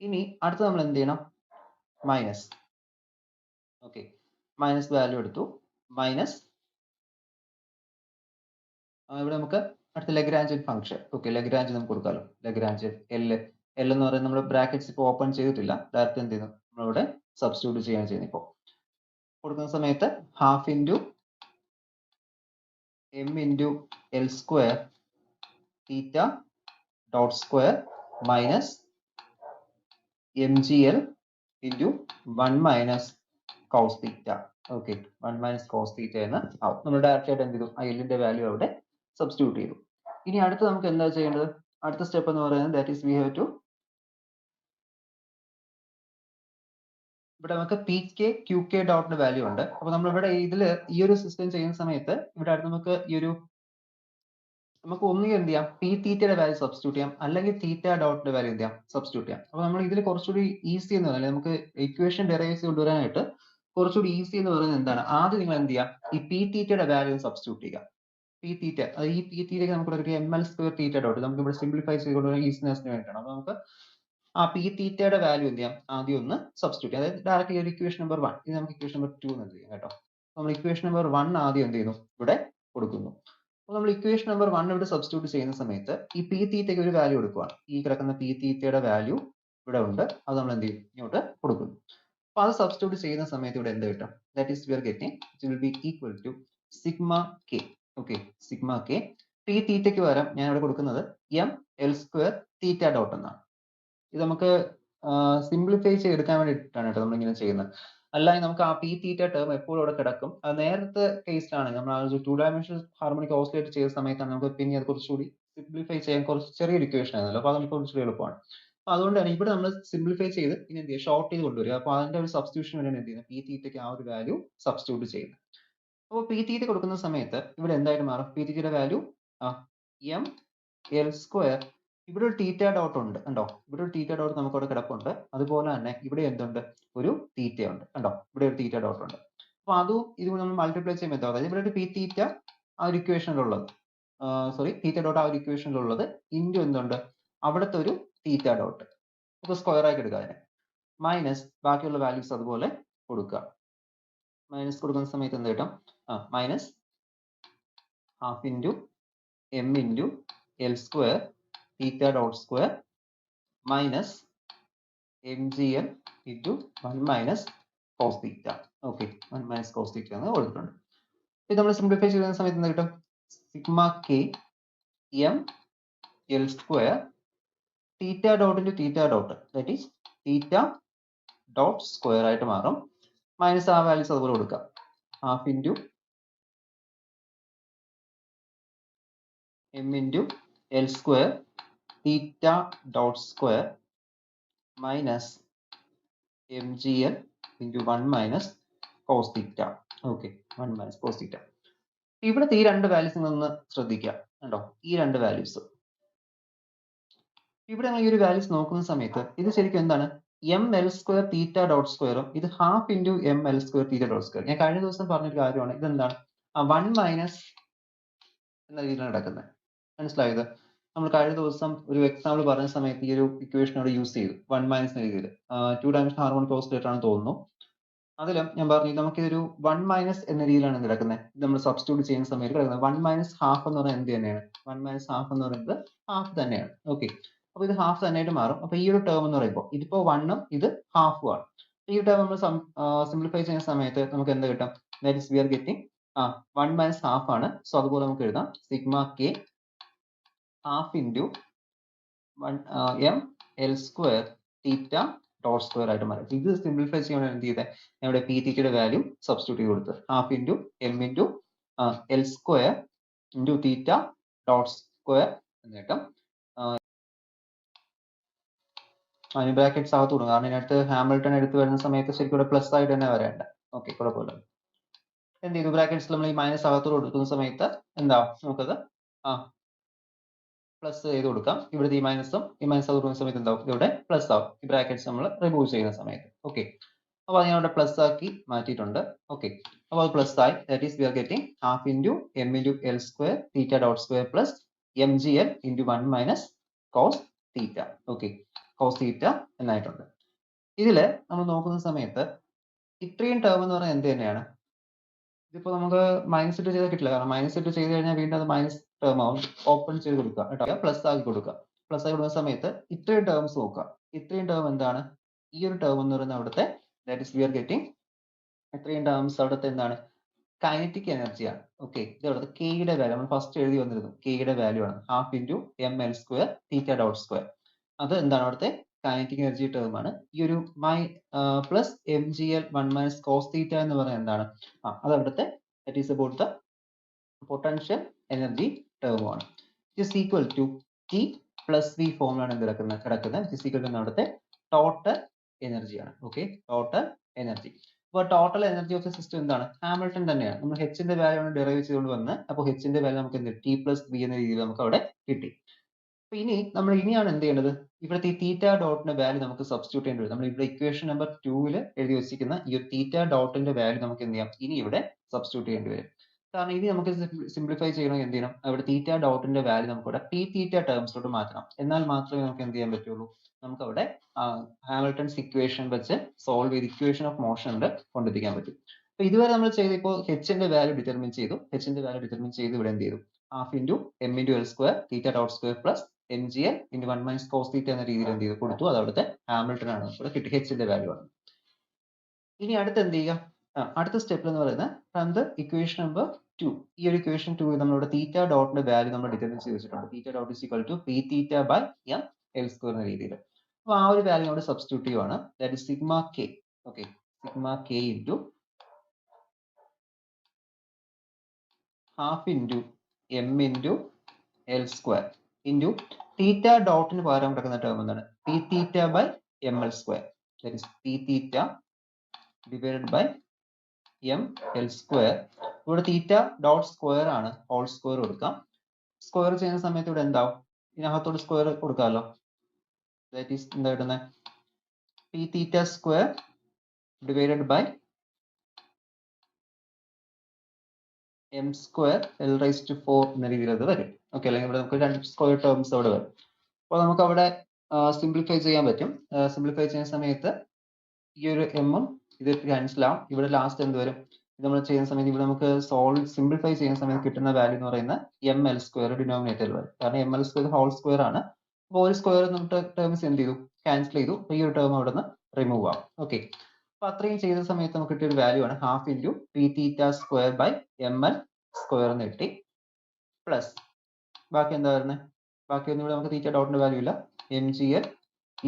ഇനി അടുത്ത് നമ്മൾ എന്ത് ചെയ്യണം, മൈനസ്. ഓക്കെ, മൈനസ് വാല്യൂ എടുത്തു. മൈനസ് ഇവിടെ നമുക്ക് അടുത്ത ലഗ്രാഞ്ചിയൻ ഫംഗ്ഷൻ. ഓക്കെ, ലഗ്രാഞ്ച് നമുക്ക് കൊടുക്കാമല്ലോ. ലഗ്രാഞ്ചിയൻ എൽ എന്ന് പറയുന്നത് നമ്മൾ ബ്രാക്കറ്റ്സ് ഇപ്പോൾ ഓപ്പൺ ചെയ്തിട്ടില്ല, ഡയറക്റ്റ് എന്ത് ചെയ്യുന്നു, നമ്മളിവിടെ സബ്സ്റ്റിറ്റ്യൂട്ട് ചെയ്യുകയാണ് ചെയ്യുന്നത്. ഇപ്പോൾ കൊടുക്കുന്ന സമയത്ത് half into M into L square theta dot square minus M G L into 1 minus cos theta. Okay, 1 minus cos theta എന്ന് ആവും. നമ്മൾ ഡയറക്റ്റ് ആയിട്ട് എന്ത് ചെയ്തു, ആ എല്ലിന്റെ വാല്യൂ അവിടെ സബ്സ്റ്റിറ്റ്യൂട്ട് ചെയ്തു. ഇനി അടുത്ത് നമുക്ക് എന്താ ചെയ്യേണ്ടത്, അടുത്ത സ്റ്റെപ്പ് എന്ന് പറയുന്നത് that is we have to ഇവിടെ നമുക്ക് പി കെ ക്യൂ കെ ഡോട്ടിന്റെ വാല്യൂ ഉണ്ട്. അപ്പൊ നമ്മൾ ഇവിടെ ഇതില് ഈ ഒരു സിസ്റ്റം ചെയ്യുന്ന സമയത്ത് ഇവിടെ അടുത്ത് നമുക്ക് ഈ ഒരു നമുക്ക് ഒന്നുകിൽ എന്ത് ചെയ്യാം, പി തീറ്റയുടെ വാല്യൂ സബ്സ്റ്റിറ്റ്യൂട്ട് ചെയ്യാം, അല്ലെങ്കിൽ തീറ്റ ഡോട്ടിന്റെ വാല്യൂ എന്ത് ചെയ്യാം, സബ്സ്റ്റിറ്റ്യൂട്ട് ചെയ്യാം. അപ്പൊ നമ്മൾ ഇതിൽ കുറച്ചുകൂടി ഈസി എന്ന് പറഞ്ഞാൽ നമുക്ക് ഇക്വേഷൻ ഡെറൈവേഷൻ കൊണ്ടുവരാനായിട്ട് കുറച്ചുകൂടി ഈസി എന്ന് പറയുന്നത് എന്താണ്, ആദ്യം നിങ്ങൾ എന്ത് ചെയ്യാം, ഈ പി തീറ്റയുടെ വാല്യൂ സബ്സ്റ്റിറ്റ്യൂട്ട് ചെയ്യുക. പി തീറ്റ, അത് ഈ പി തീറ്റയ്ക്ക് നമുക്ക് ഒരു M L square theta dot നമുക്ക് ഇവിടെ സിംപ്ലിഫൈ ചെയ്തുകൊണ്ടുവരാൻ ഈസിനെസ്സിന് വേണ്ടിയിട്ടാണ്. അപ്പൊ നമുക്ക് ആ പി തീറ്റയുടെ വാല്യൂ എന്ത് ചെയ്യാം, ആദ്യം ഒന്ന് സബ്സ്റ്റിറ്റ്യൂട്ട് ചെയ്യാം. അതായത് ഡയറക്റ്റ് ഈ ഒരു ഇക്വേഷൻ നമ്പർ 1, ഇത് നമുക്ക് ഇക്വേഷൻ നമ്പർ 2 എന്ന് എന്ത് ചെയ്യാം കേട്ടോ. നമ്മൾ ഇക്വേഷൻ നമ്പർ 1 ആദ്യം എന്ത് ചെയ്യുന്നു, ഇവിടെ കൊടുക്കുന്നു. അപ്പോൾ നമ്മൾ ഇക്വേഷൻ നമ്പർ 1 ഇവിടെ സബ്സ്റ്റിറ്റ്യൂട്ട് ചെയ്യുന്ന സമയത്ത് ഈ പി തീറ്റയ്ക്ക് ഒരു വാല്യൂ കൊടുക്കുകയാണ്. ഈ കിടക്കുന്ന പി തീറ്റയുടെ വാല്യൂ ഇവിടെ ഉണ്ട്. അത് നമ്മൾ എന്ത് ചെയ്യും? ഇങ്ങോട്ട് കൊടുക്കുന്നു. അപ്പോൾ അത് സബ്സ്റ്റിറ്റ്യൂട്ട് ചെയ്യുന്ന സമയത്ത് ഇവിടെ എന്ത് കിട്ടും? That is we are getting it will be equal to sigma K. Okay, sigma K. P തീറ്റയ്ക്ക് പകരം ഞാൻ ഇവിടെ കൊടുക്കുന്നത് M L square theta dot എന്നാണ്. ഇത് നമുക്ക് സിംപ്ലിഫൈ ചെയ്തെടുക്കാൻ വേണ്ടിയിട്ടാണ് കേട്ടോ നമ്മളിങ്ങനെ ചെയ്യുന്നത്. അല്ലെങ്കിൽ നമുക്ക് ആ പി തീറ്റ ടേം എപ്പോഴും അവിടെ കിടക്കും. അത് നേരത്തെ കേസിലാണ് നമ്മൾ ആ ഒരു 2 ഡയമെൻഷണൽ ഹാർമോണിക് ഓസിലേറ്റ് ചെയ്ത സമയത്താണ് നമുക്ക് പിന്നെ അത് കുറച്ചുകൂടി സിംപ്ലിഫൈ ചെയ്യാൻ കുറച്ച് ചെറിയൊരു ഇക്വേഷൻ ആയിരുന്നല്ലോ. അപ്പോൾ അത് നമുക്ക് കുറച്ചുകൂടി എളുപ്പമാണ്. അപ്പോൾ അതുകൊണ്ടാണ് ഇവിടെ നമ്മൾ സിംപ്ലിഫൈ ചെയ്ത് ഇനി എന്ത് ചെയ്യുക, ഷോർട്ട് ചെയ്ത് കൊണ്ടുവരിക. അപ്പോൾ അതിന്റെ ഒരു സബ്സ്റ്റിറ്റ്യൂഷൻ വേണ്ടിയാണ് എന്ത് ചെയ്യുന്നത്, പി തീറ്റയ്ക്ക് ആ ഒരു വാല്യൂ സബ്സ്റ്റിറ്റ്യൂട്ട് ചെയ്യുന്നത്. അപ്പോൾ പി തീറ്റ കൊടുക്കുന്ന സമയത്ത് ഇവിടെ എന്തായിട്ട് മാറും? പി തീറ്റയുടെ വാല്യൂ എം എൽ സ്ക്വയർ. ഇവിടെ ഒരു തീറ്റ ഡോട്ട് ഉണ്ട് കണ്ടോ, ഇവിടെ ഒരു തീറ്റ ഡോട്ട് നമുക്ക് അവിടെ കിടപ്പുണ്ട്. അതുപോലെ തന്നെ ഇവിടെ എന്തുണ്ട്, ഒരു തീറ്റയുണ്ട് കണ്ടോ, ഇവിടെ ഒരു തീറ്റ ഡോട്ട് ഉണ്ട്. അപ്പൊ അതും ഇതും നമ്മൾ മൾട്ടിപ്ലൈ ചെയ്യുമ്പോൾ എന്താ, അതായത് ഇവിടെ ഒരു പി തീറ്റ ആ ഒരു ഇക്വേഷനിലുള്ളത്, സോറി തീറ്റ ഡോട്ട് ആ ഒരു ഇക്വേഷനിലുള്ളത് ഇൻറ്റു എന്തുണ്ട്, അവിടുത്തെ ഒരു തീറ്റ ഡോട്ട്. അപ്പൊ സ്ക്വയർ ആക്കി എടുക്കുക അതിനെ. മൈനസ് ബാക്കിയുള്ള വാല്യൂസ് അതുപോലെ കൊടുക്കുക. മൈനസ് കൊടുക്കുന്ന സമയത്ത് എന്ത് കിട്ടും? Minus half into M into L square theta dot square minus M G L into 1 minus cos theta. Okay, 1 minus cos theta എന്ന് കൊടുത്തിട്ടുണ്ട്. ഇത് നമ്മൾ സിംപ്ലിഫൈ ചെയ്യുന്ന സമയത്ത് എന്ത് കിട്ടും? Sigma k m L square theta dot into theta dot, that is theta dot square ആയിട്ട് മാറും. മൈനസ് ആ വാല്യൂസ് അതുപോലെ കൊടുക്കാം. Half into M into L square theta dot square minus M G L into 1 minus cos theta. Okay, 1 minus cos theta. ഇവിടുത്തെ ഈ രണ്ട് values നിന്ന് ശ്രദ്ധിക്കുക കണ്ടോ, ഈ രണ്ട് വാല്യൂസ്. ഇവിടെ നമ്മൾ ഈ ഒരു വാല്യൂസ് നോക്കുന്ന സമയത്ത് ഇത് ശരിക്കും എന്താണ്, M L square theta dot സ്ക്വയറും ഇത് half into M L square theta dot square. ഞാൻ കഴിഞ്ഞ ദിവസം പറഞ്ഞൊരു കാര്യമാണ്. ഇതെന്താണ്, 1 മൈനസ് എന്ന രീതിയിലാണ് നടക്കുന്നത്. മനസ്സിലായത്? നമ്മൾ കഴിഞ്ഞ ദിവസം ഒരു എക്സാമ്പിൾ പറഞ്ഞ സമയത്ത് ഈ ഒരു ഇക്വേഷൻ അവിടെ യൂസ് ചെയ്തു, 1 മൈനസ് എന്ന രീതിയിൽ. 2 ഡയമെൻഷണൽ ഹാർമോണിക് ഓസിലേറ്റർ ആണെന്ന് തോന്നുന്നു. അതിലും ഞാൻ പറഞ്ഞു നമുക്കിതൊരു 1 മൈനസ് എന്ന രീതിയിലാണ് കിടക്കുന്നത്. ഇത് നമ്മൾ സബ്സ്റ്റിറ്റ്യൂട്ട് ചെയ്യുന്ന സമയത്ത് കിടക്കുന്നത് 1 മൈനസ് ഹാഫ് എന്ന് പറയുന്നത് എന്ത് തന്നെയാണ്, 1 മൈനസ് ഹാഫ് എന്ന് പറയുന്നത് ഹാഫ് തന്നെയാണ്. ഓക്കെ, അപ്പൊ ഇത് ഹാഫ് തന്നെയായിട്ട് മാറും. അപ്പൊ ഈ ഒരു ടേം എന്ന് പറയുമ്പോൾ ഇതിപ്പോ 1ഉം ഇത് ഹാഫും ആണ്. ഈ ടേം നമ്മൾ സിംപ്ലിഫൈ ചെയ്യുന്ന സമയത്ത് നമുക്ക് എന്ത് കിട്ടും? That is we are getting 1 minus half ആണ്. സോ അതുപോലെ നമുക്ക് എഴുതാം sigma k half into M L square theta dot square ആയിട്ട് മാറും. ഇത് സിംപ്ലിഫൈ ചെയ്യാൻ എന്ത് ചെയ്തത്, നമ്മുടെ പി തീറ്റയുടെ വാല്യൂ സബ്സ്റ്റിറ്റ്യൂട്ട് ചെയ്ത് കൊടുത്ത് half into M into L square into theta dot square എന്ന് കിട്ടും. അതിന് ബ്രാക്കറ്റ്സ് അകത്ത് കൊടുക്കും, കാരണം ഇതിനകത്ത് ഹാമിൽട്ടൺ എടുത്ത് വരുന്ന സമയത്ത് ശരിക്കും ഇവിടെ പ്ലസ് ആയിട്ട് തന്നെ വരേണ്ട. ഓക്കെ, കുഴപ്പമില്ല. എന്ത് ചെയ്തു, ബ്രാക്കറ്റ്സിൽ നമ്മൾ ഈ മൈനസ് അകത്തോട് കൊടുക്കുന്ന സമയത്ത് എന്താ നമുക്കത് പ്ലസ് ചെയ്ത് കൊടുക്കാം. ഇവിടുത്തെ ഈ മൈനസും ഈ മൈനസ് കൊടുക്കുന്ന സമയത്ത് എന്താവും, ഇവിടെ പ്ലസ് ആവും. ഈ ബ്രാക്കറ്റ്സ് നമ്മൾ റിമൂവ് ചെയ്യുന്ന സമയത്ത്. ഓക്കെ, അപ്പോൾ അത് ഞാൻ ഇവിടെ പ്ലസ് ആക്കി മാറ്റിയിട്ടുണ്ട്. ഓക്കെ, അപ്പോൾ അത് പ്ലസ് ആയി. That is we are getting half into M into L square theta dot square plus M G L into 1 minus cos theta. Okay, cos theta എന്നായിട്ടുണ്ട്. ഇതിൽ നമ്മൾ നോക്കുന്ന സമയത്ത് ഇത്രയും ടേം എന്ന് പറയുന്നത് എന്ത് തന്നെയാണ്, ഇതിപ്പോ നമുക്ക് മൈനസ് ഇട്ട് ചെയ്താൽ കിട്ടില്ല, കാരണം മൈനസ് ഇട്ട് ചെയ്ത് കഴിഞ്ഞാൽ വീണ്ടും അത് മൈനസ് ടേം ആവും. ഓപ്പൺ ചെയ്ത് കൊടുക്കുക കേട്ടോ, പ്ലസ് ആക്കി കൊടുക്കുക. പ്ലസ് ആക്കി കൊടുക്കുന്ന സമയത്ത് ഇത്രയും ടേംസ് നോക്കുക. ഇത്രയും ടേം എന്താണ്, ഈ ഒരു ടേം എന്ന് പറയുന്നത് അവിടുത്തെ, that is we are getting ഇത്രയും ടേംസ് അവിടുത്തെ എന്താണ്, കൈനറ്റിക് എനർജിയാണ്. ഓക്കെ, ഇത് അവിടുത്തെ കെയുടെ വാല്യൂ നമ്മൾ ഫസ്റ്റ് എഴുതി വന്നിരുന്നു, കെയുടെ വാല്യൂ ആണ് half into M L square theta dot square. അത് എന്താണ് അവിടുത്തെ കൈനറ്റിക് എനർജി ടേം ആണ്. ഈ ഒരു plus M G L 1 minus cos theta എന്ന് പറയുന്നത് എന്താണ്, അത് അവിടുത്തെ that is about the potential energy term ആണ്. It is equal to T plus V ഫോമിലാണ് എന്ത് കിടക്കുന്നത്. ഇറ്റ് ഈസ് ഈക്വൽ ടു അവിടുത്തെ ടോട്ടൽ എനർജിയാണ്. Okay, total energy. അപ്പോൾ total energy of the system എന്താണ്, ഹാമിൽട്ടൺ തന്നെയാണ്. നമ്മൾ എച്ചിന്റെ വാല്യൂ ആണ് ഡെറൈവ് ചെയ്തുകൊണ്ട് വന്ന്, അപ്പോൾ എച്ചിന്റെ വാല്യൂ നമുക്ക് എന്ത് ടി പ്ലസ് വി എന്ന രീതിയിൽ നമുക്ക് അവിടെ കിട്ടി. അപ്പൊ ഇനിയാണ് എന്ത് ചെയ്യേണ്ടത്, ഇവിടുത്തെ ഈ തീറ്റ ഡോട്ടിന്റെ വാല്യൂ നമുക്ക് സബ്സ്റ്റിറ്റ്യൂട്ട് ചെയ്യേണ്ടി വരും. നമ്മൾ ഇവിടെ ഇക്വേഷൻ നമ്പർ 2 എഴുതി വെച്ചിരിക്കുന്ന ഈ ഒരു തീറ്റ ഡോട്ടിന്റെ വാല്യൂ നമുക്ക് എന്ത് ചെയ്യാം, ഇനി ഇവിടെ സബ്സ്റ്റിറ്റ്യൂട്ട് ചെയ്യേണ്ടി വരും. കാരണം ഇനി നമുക്ക് സിംപ്ലിഫൈ ചെയ്യണമെങ്കിൽ എന്ത് ചെയ്യണം, അവിടെ തീറ്റ ഡോട്ടിന്റെ വാല്യൂ നമുക്ക് ഇവിടെ പി തീറ്റ ടേംസിലോട്ട് മാറ്റണം. എന്നാൽ മാത്രമേ നമുക്ക് എന്ത് ചെയ്യാൻ പറ്റുള്ളൂ, നമുക്ക് അവിടെ ഹാമിൽട്ടൺസ് ഇക്വേഷൻ വെച്ച് സോൾവ് ചെയ്ത് ഇക്വേഷൻ ഓഫ് മോഷനിൽ കൊണ്ടെത്തിക്കാൻ പറ്റും. അപ്പൊ ഇതുവരെ നമ്മൾ ചെയ്ത് ഇപ്പോൾ എച്ചിന്റെ വാല്യൂ ഡിറ്റർമിൻ ചെയ്തു. എച്ചിന്റെ വാല്യൂ ഡിറ്റർമിൻ ചെയ്ത് ഇവിടെ എന്ത് ചെയ്തു, half into M into L square theta dot square plus M G L into 1 minus cos theta എന്ന രീതിയിൽ എന്ത് ചെയ്തു കൊടുത്തു. അത് അവിടുത്തെ ഹാമിൽട്ടൺ ആണ്, ഇവിടെ കിട്ടി, ഹെച്ചിന്റെ വാല്യൂ ആണ്. ഇനി അടുത്ത് എന്ത് ചെയ്യുക, അടുത്ത സ്റ്റെപ്പിൽ എന്ന് പറയുന്നത് ഫ്രം ദ ഇക്വേഷൻ നമ്പർ 2, ഈ ഒരു ഇക്വേഷൻ 2 നമ്മളിവിടെ തീറ്റ ഡോട്ടിന്റെ വാല്യൂ നമ്മൾ ഡിറ്റർമിൻ ചെയ്ത് വെച്ചിട്ടുണ്ട്. Theta dot is equal to P theta by M L square എന്ന രീതിയിൽ. അപ്പോൾ ആ ഒരു വാല്യൂ അവിടെ സബ്സ്റ്റിറ്റ്യൂട്ട് ചെയ്യുവാണ്. That is sigma K. Okay, sigma K into half into M into L square into theta ഡോട്ടിന് പകരം കിടക്കുന്ന ടേം എന്താണ്, P theta by M L square. That is P theta divided by M L square. ഇവിടെ theta dot square ആണ്, whole square കൊടുക്കാം. Square ചെയ്യുന്ന സമയത്ത് ഇവിടെ എന്താവും, ഇതിനകത്തോട് സ്ക്വയർ കൊടുക്കാമല്ലോ. ദാറ്റ് ഈസ് എന്താ കിട്ടുന്നത്, p theta square divided by m square l raise to 4 എന്ന രീതിയിൽ അത് വരും. ഓക്കെ, അല്ലെങ്കിൽ ഇവിടെ നമുക്ക് രണ്ട് സ്ക്വയർ ടേംസ് അവിടെ വരും. അപ്പോൾ നമുക്ക് അവിടെ സിംപ്ലിഫൈ ചെയ്യാൻ പറ്റും. സിംപ്ലിഫൈ ചെയ്യുന്ന സമയത്ത് ഈ ഒരു എമ്മും ഇത് ക്യാൻസൽ ആവും. ഇവിടെ ലാസ്റ്റ് എന്ത് വരും, ഇത് നമ്മൾ ചെയ്യുന്ന സമയത്ത് ഇവിടെ നമുക്ക് സിംപ്ലിഫൈ ചെയ്യുന്ന സമയത്ത് കിട്ടുന്ന വാല്യൂ എന്ന് പറയുന്നത് എം എൽ സ്ക്വയർ ഡിനോമിനേറ്ററിൽ വരും. കാരണം m L square whole square ആണ്. അപ്പോൾ ഒരു സ്ക്വയർ നമ്മുടെ ടേംസ് എന്ത് ചെയ്തു, ക്യാൻസൽ ചെയ്തു. അപ്പോൾ ഈ ഒരു ടേം അവിടെ നിന്ന് റിമൂവ് ആവും. ഓക്കെ, അപ്പൊ അത്രയും ചെയ്ത സമയത്ത് നമുക്ക് കിട്ടിയ ഒരു വാല്യൂ ആണ് half into p theta square by M L square എന്ന് കിട്ടി. പ്ലസ് ബാക്കി എന്താ വരുന്നത്, ബാക്കി ഒന്നും ഇവിടെ നമുക്ക് തീറ്റ ഡോട്ടിന്റെ വാല്യൂ ഇല്ല, m G L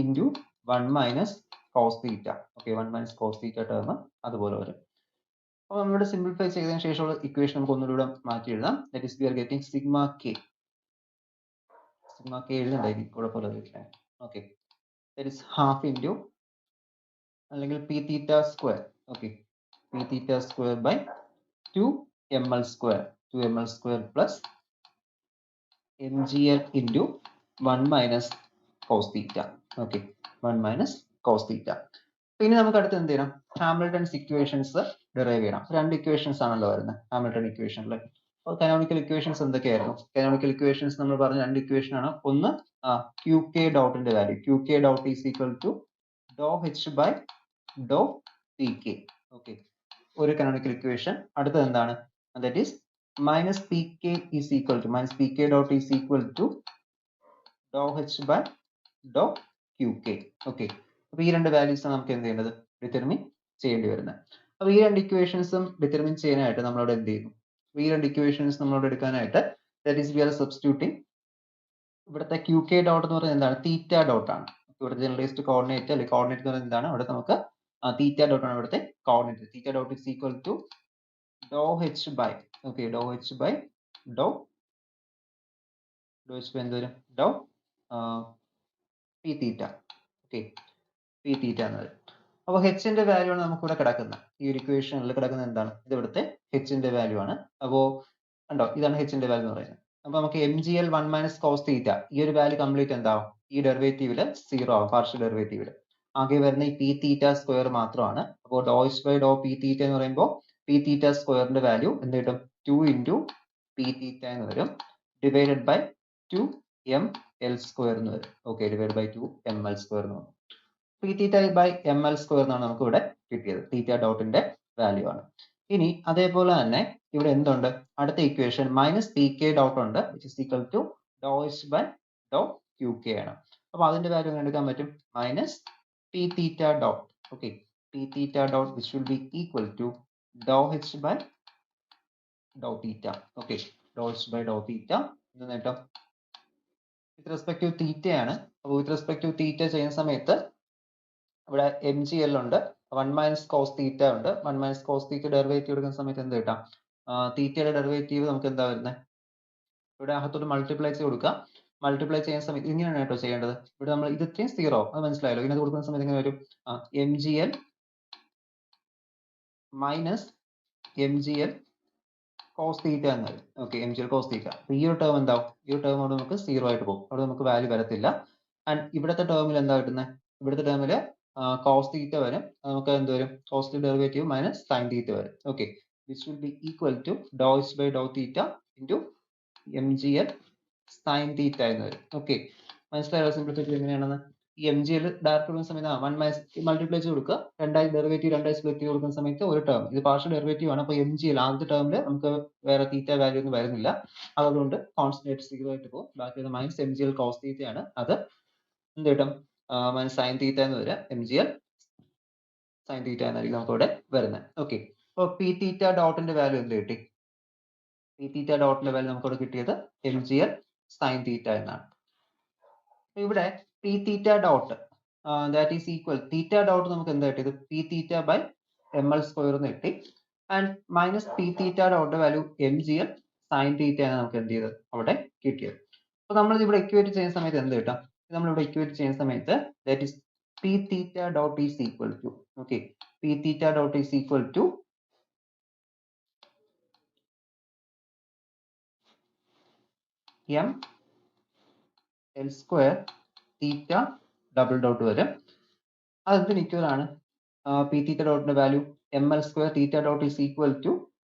into 1 minus cos theta. Okay, 1 minus cos theta term അതുപോലെ വരും. അപ്പോൾ നമ്മളിവിടെ സിംപ്ലിഫൈ ചെയ്തതിന് ശേഷമുള്ള ഇക്വേഷൻ നമുക്ക് ഒന്നുകൂടെ മാറ്റി എഴുതാം. That is we are getting sigma K. Sigma K എഴുതണ്ടായിരിക്കും, കുഴപ്പമില്ല. Okay, that is half into അല്ലെങ്കിൽ P theta square. Okay, P theta square by 2 M L square, 2 M L square plus M G L into 1 minus cos theta. Okay, 1 minus cos theta. പിന്നെ നമുക്ക് അടുത്ത് എന്ത് ചെയ്യണം, Hamilton's equations derive ചെയ്യണം. രണ്ട് equations ആണല്ലോ വരുന്നത് ഹാമിൽട്ടൺ ഇക്വേഷനിൽ. അപ്പോൾ കാനോണിക്കൽ ഇക്വേഷൻസ് എന്തൊക്കെയായിരുന്നു, കാനോണിക്കൽ ഇക്വേഷൻസ് നമ്മൾ പറഞ്ഞ രണ്ട് ഇക്വേഷൻ ആണ്. ഒന്ന് ക്യൂ കെ ഡോട്ടിന്റെ value, Q K dot is equal to Dr H by Dr P K. Okay, ഒരു കാനോണിക്കൽ ഇക്വേഷൻ. അടുത്തത് എന്താണ്, that is minus P K is equal to minus P K dot is equal to Dr H by Dr Q K. Okay, അപ്പൊ ഈ രണ്ട് values നമുക്ക് എന്ത് ചെയ്യേണ്ടത്, determine ചെയ്യേണ്ടി വരുന്നത്. അപ്പൊ ഈ രണ്ട് ഇക്വേഷൻസും ഡിറ്റർമിൻ ചെയ്യാനായിട്ട് നമ്മളവിടെ എന്ത് ചെയ്യുന്നു, ഈ രണ്ട് ഇക്വേഷൻസ് നമ്മളോട് എടുക്കാനായിട്ട് that is we are substituting. ഇവിടുത്തെ ക്യൂ കെ ഡോട്ട് എന്ന് പറയുന്നത് എന്താണ്, തീറ്റ ഡോട്ട് ആണ്. ഇവിടുത്തെ ജനറലൈസ്ഡ് കോർഡിനേറ്റ് അല്ലെങ്കിൽ കോർഡിനേറ്റ് എന്ന് പറയുന്നത് എന്താണ്, അവിടെ നമുക്ക് തീറ്റ ഡോട്ട് ആണ് ഇവിടുത്തെ coordinate. Theta dot is equal to Dr H by, okay, Dr H by doh H by എന്ത് വരും, doh p theta. Okay, P theta എന്ന് വരും. അപ്പോൾ ഹെച്ചിന്റെ വാല്യൂ ആണ് നമുക്ക് ഇവിടെ കിടക്കുന്നത്. ഈ ഒരു ഇക്വേഷനിൽ കിടക്കുന്നത് എന്താണ്, ഇത് ഇവിടുത്തെ ഹെച്ചിന്റെ വാല്യൂ ആണ്. അപ്പോൾ കണ്ടോ, ഇതാണ് ഹെച്ചിന്റെ വാല്യൂ എന്ന് പറയുന്നത്. അപ്പൊ നമുക്ക് m G L 1 minus cos theta, ഈ ഒരു വാല്യൂ കംപ്ലീറ്റ് എന്താവും, ഈ ഡെറിവേറ്റീവില് 0 ആവും, പാർഷ്യൽ ഡെറിവേറ്റീവില്. ആകെ വരുന്ന ഈ പി തീറ്റ സ്ക്വയർ മാത്രമാണ്. അപ്പോൾ ഡോ H by Dr p theta എന്ന് പറയുമ്പോൾ പി തീറ്റ സ്ക്വയറിന്റെ വാല്യൂ എന്ത് കിട്ടും, 2 ഇൻറ്റു പി തീറ്റ എന്ന് വരും, divided by 2 M L square എന്ന് വരും. Okay, divide by 2 M L square എന്ന് വരും. P theta by M L square എന്നാണ് നമുക്ക് ഇവിടെ കിട്ടിയത്, തീറ്റ ഡോട്ടിന്റെ വാല്യൂ ആണ്. ഇനി അതേപോലെ തന്നെ ഇവിടെ എന്തുണ്ട്, അടുത്ത equation minus P K dot ഉണ്ട്, which is equal to Dr H by Dr Q K ആണ്. അപ്പൊ അതിന്റെ വാല്യൂ എങ്ങനെ എടുക്കാൻ പറ്റും, minus P theta dot. Okay, P theta dot which will be equal to Dr H by do theta. Okay, Dr H by do theta എന്ന് നേട്ടം വിത്ത് respect to തീറ്റ ആണ്. അപ്പോൾ വിത്ത് റെസ്പെക്ട് ടു തീറ്റ ചെയ്യുന്ന സമയത്ത് ഇവിടെ എം ജി എൽ ഉണ്ട്, 1 minus cos തീറ്റ ഉണ്ട്. 1 minus cos തീറ്റ derivative എടുക്കുന്ന സമയത്ത് എന്ത് കിട്ടാം, തീറ്റയുടെ ഡെറിവേറ്റീവ് നമുക്ക് എന്താ വരുന്നത്, ഇവിടെ അകത്തോട്ട് മൾട്ടിപ്ലൈ ചെയ്ത് കൊടുക്കുക. മൾട്ടിപ്ലൈ ചെയ്യുന്ന സമയത്ത് ഇങ്ങനെയാണ് കേട്ടോ ചെയ്യേണ്ടത്. ഇവിടെ നമ്മൾ ഇത് ഇത്രയും 0, അത് മനസ്സിലായല്ലോ. ഇതിനകത്ത് കൊടുക്കുന്ന സമയത്ത് എങ്ങനെ വരും, m G l minus M G l cos theta എന്ന് വരും. Okay, m G l cos theta. അപ്പൊ ഈ ഒരു ടേം എന്താവും, ഈ ഒരു ടേം അവിടെ നമുക്ക് 0 ആയിട്ട് പോകും, അവിടെ നമുക്ക് വാല്യൂ വരത്തില്ല. ആൻഡ് ഇവിടുത്തെ ടേമിൽ എന്താ കിട്ടുന്നത്, ഇവിടുത്തെ ടേമിൽ കോസ് തീറ്റ വരും, നമുക്ക് എന്ത് വരും, cos derivative minus sine theta വരും. Okay, which will be equal to Dr H by do theta into M G L sine theta എന്ന് വരും. ഓക്കെ, മനസ്സിലായോ സിംപ്ലിഫൈ എങ്ങനെയാണെന്ന്. ഈ എം ജി എൽ ഡയറക്റ്റ് കൊടുക്കുന്ന സമയത്ത് 1 മൾട്ടിപ്ലൈ ചെയ്ത് കൊടുക്കുക, ഡെറിവേറ്റീവ് രണ്ടായി സ്പ്ലിറ്റ് ചെയ്ത് കൊടുക്കുന്ന സമയത്ത് ഒരു ടേം, ഇത് പാർഷ്യൽ ഡെറിവേറ്റീവ് ആണ്. അപ്പോൾ എം ജി എൽ ആദ്യത്തെ ടേമിൽ നമുക്ക് വേറെ തീറ്റ വാല്യൂ ഒന്നും വരുന്നില്ല, അതുകൊണ്ട് കോൺസ്റ്റന്റ് 0 ആയിട്ട് പോകും. ബാക്കി minus M G l cos തീറ്റയാണ്, അത് എന്ത് കിട്ടും, മൈനസ് സൈൻ തീറ്റ എന്ന് വരിക, m G L sine theta എന്നായിരിക്കും നമുക്ക് ഇവിടെ വരുന്നത്. ഓക്കെ, അപ്പോൾ പി തീറ്റ ഡോട്ടിന്റെ വാല്യൂ എന്ത് കിട്ടി? പി തീറ്റ ഡോട്ടിന്റെ വാല്യൂ നമുക്ക് ഇവിടെ കിട്ടിയത് m G L sine theta എന്നാണ്. ഇവിടെ p theta dot that is equal, theta dot നമുക്ക് എന്താ കിട്ടിയത്? P theta by M L square എന്ന് കിട്ടി. And minus P theta dot value m G L sine theta ആണ് നമുക്ക് എന്ത് ചെയ്തത് അവിടെ കിട്ടിയത്. അപ്പൊ നമ്മൾ ഇവിടെ ഇക്വേറ്റ് ചെയ്യുന്ന സമയത്ത് എന്ത് കിട്ടാം? നമ്മളിവിടെ ഇക്വേറ്റ് ചെയ്യുന്ന സമയത്ത് that is P theta dot is equal to, okay, P theta dot is equal to M L square theta double dot വരും. അതെന്തിന് ഈക്വൽ ആണ്? പി തീറ്റ ഡോട്ടിന്റെ value M L square theta dot is equal to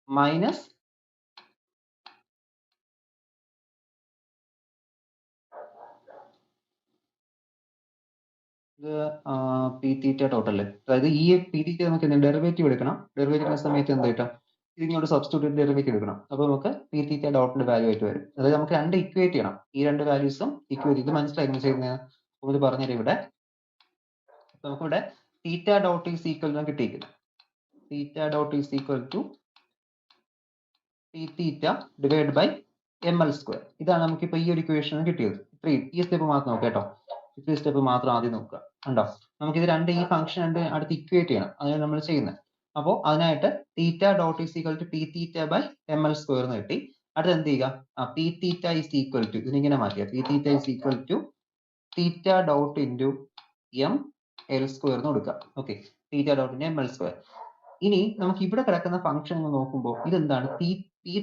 minus ഇത് P theta dot അല്ലേ, അതായത് ഈ P തീറ്റ നമുക്ക് derivative എടുക്കണം. ഡെറിവേറ്റീവ് എടുക്കുന്ന സമയത്ത് എന്താ കിട്ടാം? ഇതിങ്ങോട്ട് സബ്സ്റ്റിറ്റ്യൂട്ട് ഡെറിവേറ്റീവ് എടുക്കണം. അപ്പോൾ നമുക്ക് പി തീറ്റ ഡോട്ടിന്റെ വാല്യൂ ആയിട്ട് വരും. അതായത് നമുക്ക് രണ്ട് ഇക്വേറ്റ് ചെയ്യണം, ഈ രണ്ട് വാല്യൂസും ഇക്വേറ്റ്. ഇത് മനസ്സിലായി ചെയ്യുന്നത് നമുക്ക് പറഞ്ഞുതരാം. ഇവിടെ നമുക്കിവിടെ തീറ്റ ഡോട്ട് ഈസ് ഈക്വൽ എന്ന് കിട്ടിയിരിക്കുന്നത്, theta dot is equal to P theta divide by M L square. ഇതാണ് നമുക്കിപ്പോൾ ഈ ഒരു ഇക്വേഷൻ കിട്ടിയത്. ഇത്രയും ഈ സ്റ്റെപ്പ് മാത്രം നോക്കാം കേട്ടോ, ഈ സ്റ്റെപ്പ് മാത്രം ആദ്യം നോക്കുക. ഉണ്ടോ, നമുക്കിത് രണ്ട് ഈ ഫംഗ്ഷൻ രണ്ട് അടുത്ത് ഇക്വേറ്റ് ചെയ്യണം, അതാണ് നമ്മൾ ചെയ്യുന്നത്. അപ്പോൾ അതിനായിട്ട് theta dot is equal to P theta by M L square എന്ന് കിട്ടി. അടുത്ത് എന്ത് ചെയ്യുക? P theta is equal to, ഇതിനിങ്ങനെ മാറ്റിയ P theta is equal to theta dot into M L square എന്ന് കൊടുക്കുക. Okay, theta dot into M L square. ഇനി നമുക്ക് ഇവിടെ കിടക്കുന്ന ഫംഗ്ഷൻ നോക്കുമ്പോൾ ഇതെന്താണ്? പി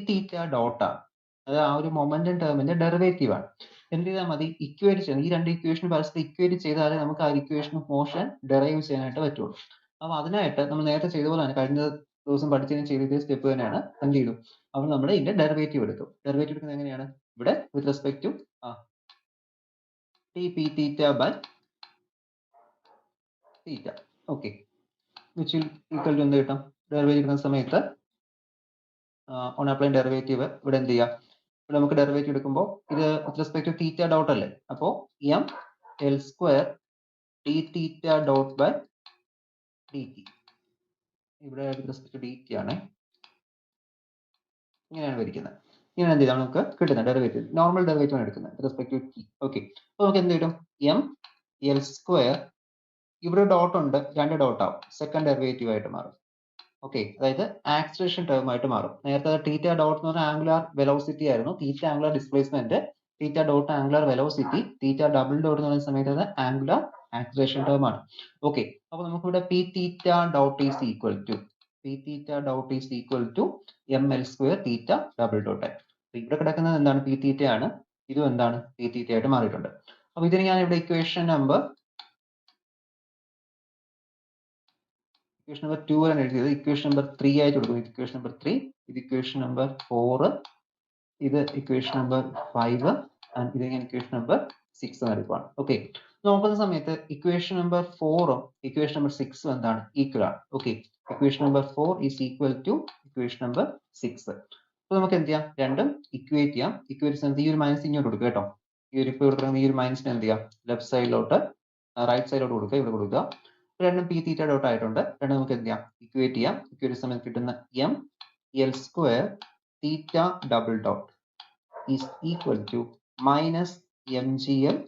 തീറ്റ ഡോട്ടാണ്, അത് ആ ഒരു മൊമെന്റം ടേമിന്റെ ഡെറിവേറ്റീവ് ആണ്. എന്ത് ചെയ്താൽ മതി? ഇക്വേറ്റ് ചെയ്യണം. ഈ രണ്ട് ഇക്വേഷൻ പരസ്പരം ഇക്വേറ്റ് ചെയ്താലേ നമുക്ക് ആ ഇക്വേഷൻ മോഷൻ ഡെറൈവ് ചെയ്യാനായിട്ട് പറ്റുള്ളൂ. അപ്പൊ അതിനായിട്ട് നമ്മൾ നേരത്തെ ചെയ്ത പോലെ തന്നെ, കഴിഞ്ഞ ദിവസം പഠിച്ചതിന് ചെയ്ത സ്റ്റെപ്പ് തന്നെയാണ്. എന്ത് ചെയ്തു? അപ്പോൾ നമ്മൾ ഇതിന്റെ ഡെറിവേറ്റീവ് എടുക്കും. ഡെറിവേറ്റീവ് എടുക്കുന്നത് എങ്ങനെയാണ്? ഇവിടെ with respect to t p theta by theta, okay, which equal to എന്ത് കിട്ടും? ഡെറിവേറ്റീവ് എടുക്കുന്ന സമയത്ത് ഓൺ അപ്ലൈ ഡെറിവേറ്റീവ് ഇവിടെ എന്ത് ചെയ്യുക? ഇവിടെ നമുക്ക് ഡെറിവേറ്റീവ് എടുക്കുമ്പോൾ ഇത് with respect to theta dot അല്ലേ, അപ്പോൾ M L square D theta dot by D T. ഇവിടെ with respect to D T ആണ്, ഇങ്ങനെയാണ് വരിക്കുന്നത്. ഇങ്ങനെ എന്ത് ചെയ്താൽ നമുക്ക് കിട്ടുന്നത് ഡെറിവേറ്റീവ്, നോർമൽ ഡെറിവേറ്റീവ് ആണ് എടുക്കുന്നത് with respect to t. Okay, അപ്പോൾ നമുക്ക് എന്ത് കിട്ടും? എം എൽ സ്ക്വയർ, ഇവിടെ ഡോട്ട് ഉണ്ട്, രണ്ട് ഡോട്ട് ആവും, സെക്കൻഡ് ഡെറിവേറ്റീവ് ആയിട്ട് മാറും. ഓക്കെ, അതായത് ആക്സിലറേഷൻ ടേം ആയിട്ട് മാറും. നേരത്തെ തീറ്റ ഡോട്ട് എന്ന് പറഞ്ഞാൽ ആംഗുലാർ വെലോസിറ്റി ആയിരുന്നു, theta angular displacement, theta dot angular velocity, theta double dot എന്ന് പറയുന്ന സമയത്ത് അത് ആംഗുലാർ ആക്സിലറേഷൻ ടേം ആണ്. ഓക്കെ, അപ്പൊ നമുക്ക് ഇവിടെ p theta dot is equal to, P theta dot is equal to M L square theta double dot. ഇവിടെ കിടക്കുന്നത് എന്താണ്? പി തീറ്റ ആണ്, ഇതും എന്താണ്? പി തീറ്റ ആയിട്ട് മാറിയിട്ടുണ്ട്. അപ്പൊ ഇതിന് ഞാൻ ഇവിടെ ഇക്വേഷൻ നമ്പർ 2 ആണ് എഴുതിയത്. ഇക്വേഷൻ നമ്പർ 3 ആയിട്ട് കൊടുക്കും. ഇക്വേഷൻ നമ്പർ 3, ഇത് ഇക്വേഷൻ നമ്പർ 4, ഇത് ഇക്വേഷൻ നമ്പർ 5, ആൻഡ് ഇത് ഞാൻ ഇക്വേഷൻ നമ്പർ 6 എന്ന് എടുക്കുകയാണ്. ഓക്കെ, നോക്കുന്ന സമയത്ത് ഇക്വേഷൻ നമ്പർ 4ഉം ഇക്വേഷൻ നമ്പർ 6ഉം എന്താണ്? ഈക്വൽ ആണ്. Okay, equation number 4 is equal to equation number 6. അപ്പൊ നമുക്ക് എന്ത് ചെയ്യാം? രണ്ടും ഇക്വേറ്റ് ചെയ്യാം. ഇക്വേറ്റ് ചെയ്യുന്നത് ഈ ഒരു മൈനസ് ഇങ്ങോട്ട് കൊടുക്കുക കേട്ടോ. ഈ ഒരു ഇപ്പോൾ കൊടുക്കുന്ന ഈ ഒരു മൈനസിന് എന്ത് ചെയ്യാം? ലെഫ്റ്റ് സൈഡിലോട്ട് റൈറ്റ് സൈഡിലോട്ട് കൊടുക്കുക, ഇവിടെ കൊടുക്കുക. രണ്ടും പി തീറ്റ ഡോട്ട് ആയിട്ടുണ്ട്. രണ്ടും നമുക്ക് എന്ത് ചെയ്യാം? ഇക്വേറ്റ് ചെയ്യാം. ഇക്വേറ്റ് സമയത്ത് കിട്ടുന്ന M L square theta double dot is equal to minus M G L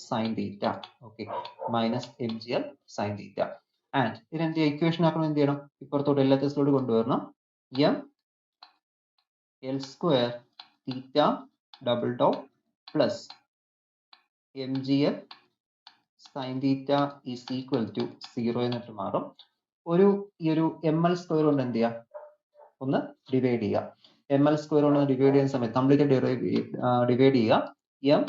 sine theta. Okay, minus M G L sine theta. And ഇതിനെന്ത് ചെയ്യാം? ഇക്വേഷൻ ആക്കണം, എന്ത് ചെയ്യണം? ഇപ്പുറത്തോട്ട് എല്ലാ ടെസ്റ്റിലോട്ട് കൊണ്ടുവരണം. M L square theta double dot plus M G L sine theta is equal to 0 എന്നിട്ട് മാറും. ഈ ഒരു എം എൽ സ്ക്വയർ കൊണ്ട് എന്ത് ചെയ്യാം? ഒന്ന് ഡിവൈഡ് ചെയ്യുക. എം എൽ സ്ക്വയർ കൊണ്ട് ഡിവൈഡ് ചെയ്യുന്ന സമയത്ത് കംപ്ലീറ്റ് ഡിവൈഡ് ചെയ്യുക. എം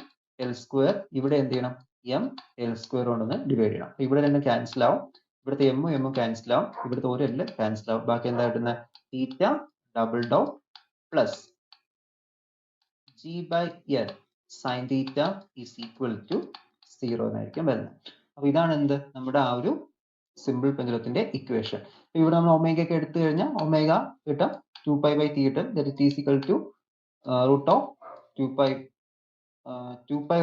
എൽ സ്ക്വയർ ഇവിടെ എന്ത് ചെയ്യണം? എം എൽ സ്ക്വയർ കൊണ്ടൊന്ന് ഡിവൈഡ് ചെയ്യണം. ഇവിടെ രണ്ടും ക്യാൻസൽ ആവും, ഇവിടുത്തെ എമ്മും എമ്മും ക്യാൻസൽ ആവും, ഇവിടുത്തെ ഒരു എല്ല് ക്യാൻസൽ ആവും. ബാക്കി എന്താ കിട്ടുന്നത്? Theta double dot plus G by L sine theta is equal to 0 എന്നായിരിക്കും വരുന്നത്. അപ്പോൾ ഇതാണ് എന്ത് നമ്മുടെ ആ ഒരു സിമ്പിൾ പെൻഡുലത്തിന്റെ ഇക്വേഷൻ. ഇവിടെ നമ്മൾ ഒമേഗ ഒക്കെ എടുത്തു കഴിഞ്ഞാൽ ഒമേഗ കിട്ടും 2π by t കിട്ടും. that is t is equal to root of 2π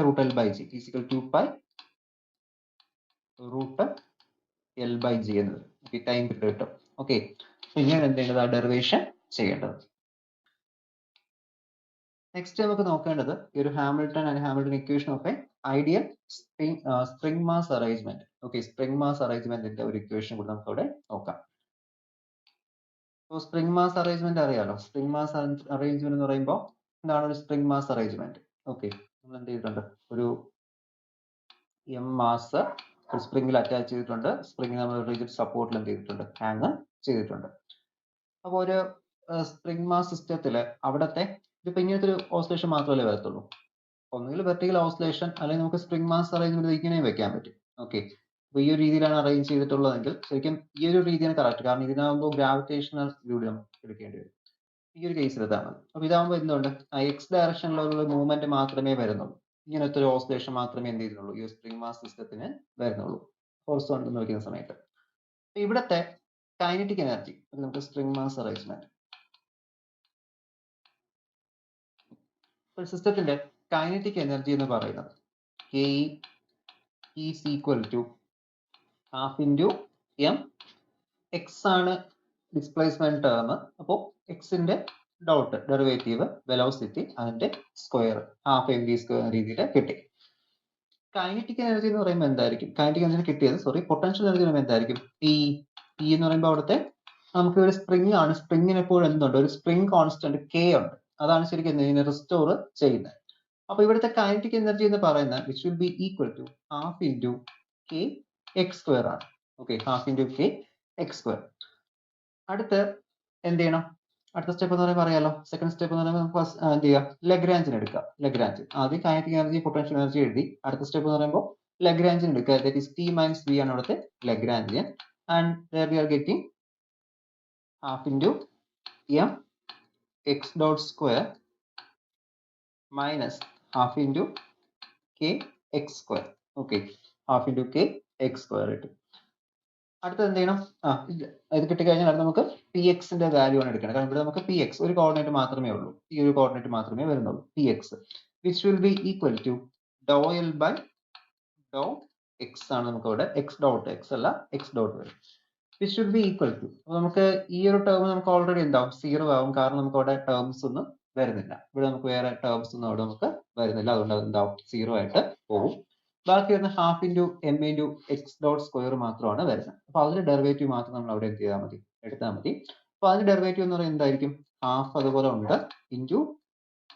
root L by g. t is equal to 2π root L by g എന്നത് ടൈം കിട്ടും. ഓക്കെ, ഇങ്ങനെ എന്ത് ചെയ്യേണ്ടത്, ആ ഡെറിവേഷൻ ചെയ്യേണ്ടത്. നെക്സ്റ്റ് നമുക്ക് നോക്കേണ്ടത് ഈ ഒരു Hamilton equation of a ideal spring mass arrangement. Okay, spring mass അറേഞ്ച്മെന്റിന്റെ ഒരു ഇക്വേഷൻ കൂടി നമുക്ക് അവിടെ നോക്കാം. സ്പ്രിംഗ് മാസ് അറേഞ്ച്മെന്റ് അറിയാലോ. സ്പ്രിംഗ് മാസ് അറേഞ്ച്മെന്റ് എന്ന് പറയുമ്പോൾ എന്താണ് ഒരു സ്പ്രിംഗ് മാസ് അറേഞ്ച്മെന്റ്? ഓക്കെ, നമ്മൾ എന്ത് ചെയ്തിട്ടുണ്ട്, ഒരു എം മാസ് ഒരു സ്പ്രിംഗിൽ അറ്റാച്ച് ചെയ്തിട്ടുണ്ട്. സ്പ്രിംഗ് നമ്മൾ റിജിഡ് സപ്പോർട്ടിൽ എന്ത് ചെയ്തിട്ടുണ്ട്, ഹാങ് ചെയ്തിട്ടുണ്ട്. അപ്പോൾ ഒരു സ്പ്രിംഗ് മാസ് സിസ്റ്റത്തിൽ അവിടത്തെ ഇതിപ്പോ ഇങ്ങനത്തെ ഒരു ഓസിലേഷൻ മാത്രമല്ലേ വരത്തുള്ളൂ. ഒന്നുകിൽ വെർട്ടിക്കൽ ഓസിലേഷൻ അല്ലെങ്കിൽ നമുക്ക് സ്പ്രിംഗ് മാസ് അറേഞ്ച്മെന്റ് ഇങ്ങനെയും വെക്കാൻ പറ്റും. ഓക്കെ, അപ്പൊ ഈ ഒരു രീതിയിലാണ് അറേഞ്ച് ചെയ്തിട്ടുള്ളതെങ്കിൽ ശരിക്കും ഈ ഒരു രീതിയാണ് കറക്റ്റ്. കാരണം ഇതിനാകുമ്പോൾ ഗ്രാവിറ്റേഷണൽ ഫ്ലൂയിഡ് നമുക്ക് എടുക്കേണ്ടി വരും. ഈ ഒരു കേസിൽ ഇതാണ്. അപ്പൊ ഇതാകുമ്പോൾ എന്തുകൊണ്ട് എക്സ് ഡയറക്ഷനിലുള്ള മൂവ്മെന്റ് മാത്രമേ വരുന്നുള്ളൂ. ഇങ്ങനത്തെ ഒരു ഓസിലേഷൻ മാത്രമേ എന്ത് ചെയ്യുന്നുള്ളൂ, ഈ സ്പ്രിംഗ് മാസ് സിസ്റ്റത്തിന് വരുന്നുള്ളൂ ഫോഴ്സ് കൊണ്ട് നോക്കുന്ന സമയത്ത്. ഇവിടത്തെ കൈനറ്റിക് എനർജി നമുക്ക് സ്പ്രിംഗ് മാസ് അറേഞ്ച്മെന്റ് സിസ്റ്റത്തിന്റെ കൈനറ്റിക് എനർജി എന്ന് പറയുന്നത് Ke is equal to half into m. x ആണ് ഡിസ്പ്ലേസ്മെന്റ് ടേം. അപ്പോൾ എക്സിന്റെ ഡോട്ട് ഡെറിവേറ്റീവ് വെലോസിറ്റി അതിന്റെ square half m v square എന്ന രീതിയിൽ കിട്ടി. കൈനറ്റിക് എനർജി എന്ന് പറയുമ്പോൾ എന്തായിരിക്കും, കൈനറ്റിക് എനർജി കിട്ടിയത് പൊട്ടൻഷ്യൽ എനർജി പറയുമ്പോൾ എന്തായിരിക്കും, ടി എന്ന് പറയുമ്പോൾ അവിടുത്തെ നമുക്ക് ഒരു സ്പ്രിംഗ് ആണ്. സ്പ്രിംഗിന് എപ്പോഴും എന്തുണ്ട്, ഒരു സ്പ്രിംഗ് കോൺസ്റ്റന്റ് കെ ഉണ്ട്. അതാണ് ശരിക്കും ഇതിനെ റിസ്റ്റോർ ചെയ്യുന്നത്. അപ്പൊ ഇവിടുത്തെ കൈനറ്റിക് എനർജി എന്ന് പറയുന്നത് which will be equal to half into K X square ആണ്. Okay, half into K X square. അടുത്ത് എന്ത് ചെയ്യണം, അടുത്ത സ്റ്റെപ്പ് എന്ന് പറയുമ്പോൾ അറിയാലോ. സെക്കൻഡ് സ്റ്റെപ്പ് എന്ന് പറയുമ്പോൾ നമുക്ക് എന്ത് ചെയ്യാം, ലഗ്രാഞ്ചിന് എടുക്കാം. ലഗ്രാഞ്ച് ആദ്യം കൈനറ്റിക് എനർജി പൊട്ടൻഷ്യൽ എനർജി എഴുതി. അടുത്ത സ്റ്റെപ്പ് എന്ന് പറയുമ്പോൾ ലഗ്രാഞ്ചിന് എടുക്കുക. That is T minus B ആണ് അവിടുത്തെ Lagrangian. And there we are getting half into m x dot square minus half into k x square. Okay, half into k x square കിട്ടും. അടുത്തത് എന്ത് ചെയ്യണം, ഇത് കിട്ടിക്കഴിഞ്ഞാൽ അടുത്ത് നമുക്ക് പി എക്സിന്റെ വാല്യൂ ആണ് എടുക്കണം. കാരണം ഇവിടെ നമുക്ക് പി എക്സ് ഒരു കോർഡിനേറ്റ് മാത്രമേ ഉള്ളൂ, ഈ ഒരു കോർഡിനേറ്റ് മാത്രമേ വരുന്നുള്ളൂ, p x which will be equal to Dr L by Dr X ആണ്. നമുക്ക് ഇവിടെ എക്സ് ഡോട്ട് എക്സ് അല്ല എക്സ് ഡോട്ട് വരും. Which should be equal to, അപ്പോൾ നമുക്ക് ഈ ഒരു ടേം നമുക്ക് ഓൾറെഡി എന്താവും, 0 ആവും. കാരണം നമുക്ക് അവിടെ ടേംസ് ഒന്നും വരുന്നില്ല. ഇവിടെ നമുക്ക് വേറെ ടേംസ് ഒന്നും അവിടെ നമുക്ക് വരുന്നില്ല. അതുകൊണ്ട് അത് എന്താവും, 0 ആയിട്ട് പോകും. ബാക്കി വരുന്ന half into M into X dot square മാത്രമാണ് വരുന്നത്. അപ്പൊ അതിന്റെ ഡെറിവേറ്റീവ് മാത്രം നമ്മൾ അവിടെ എന്ത് ചെയ്താൽ മതി, എടുത്താൽ മതി. അപ്പൊ അതിന്റെ ഡെറിവേറ്റീവ് എന്ന് പറയുന്നത് എന്തായിരിക്കും, ഹാഫ് അതുപോലെ ഉണ്ട് into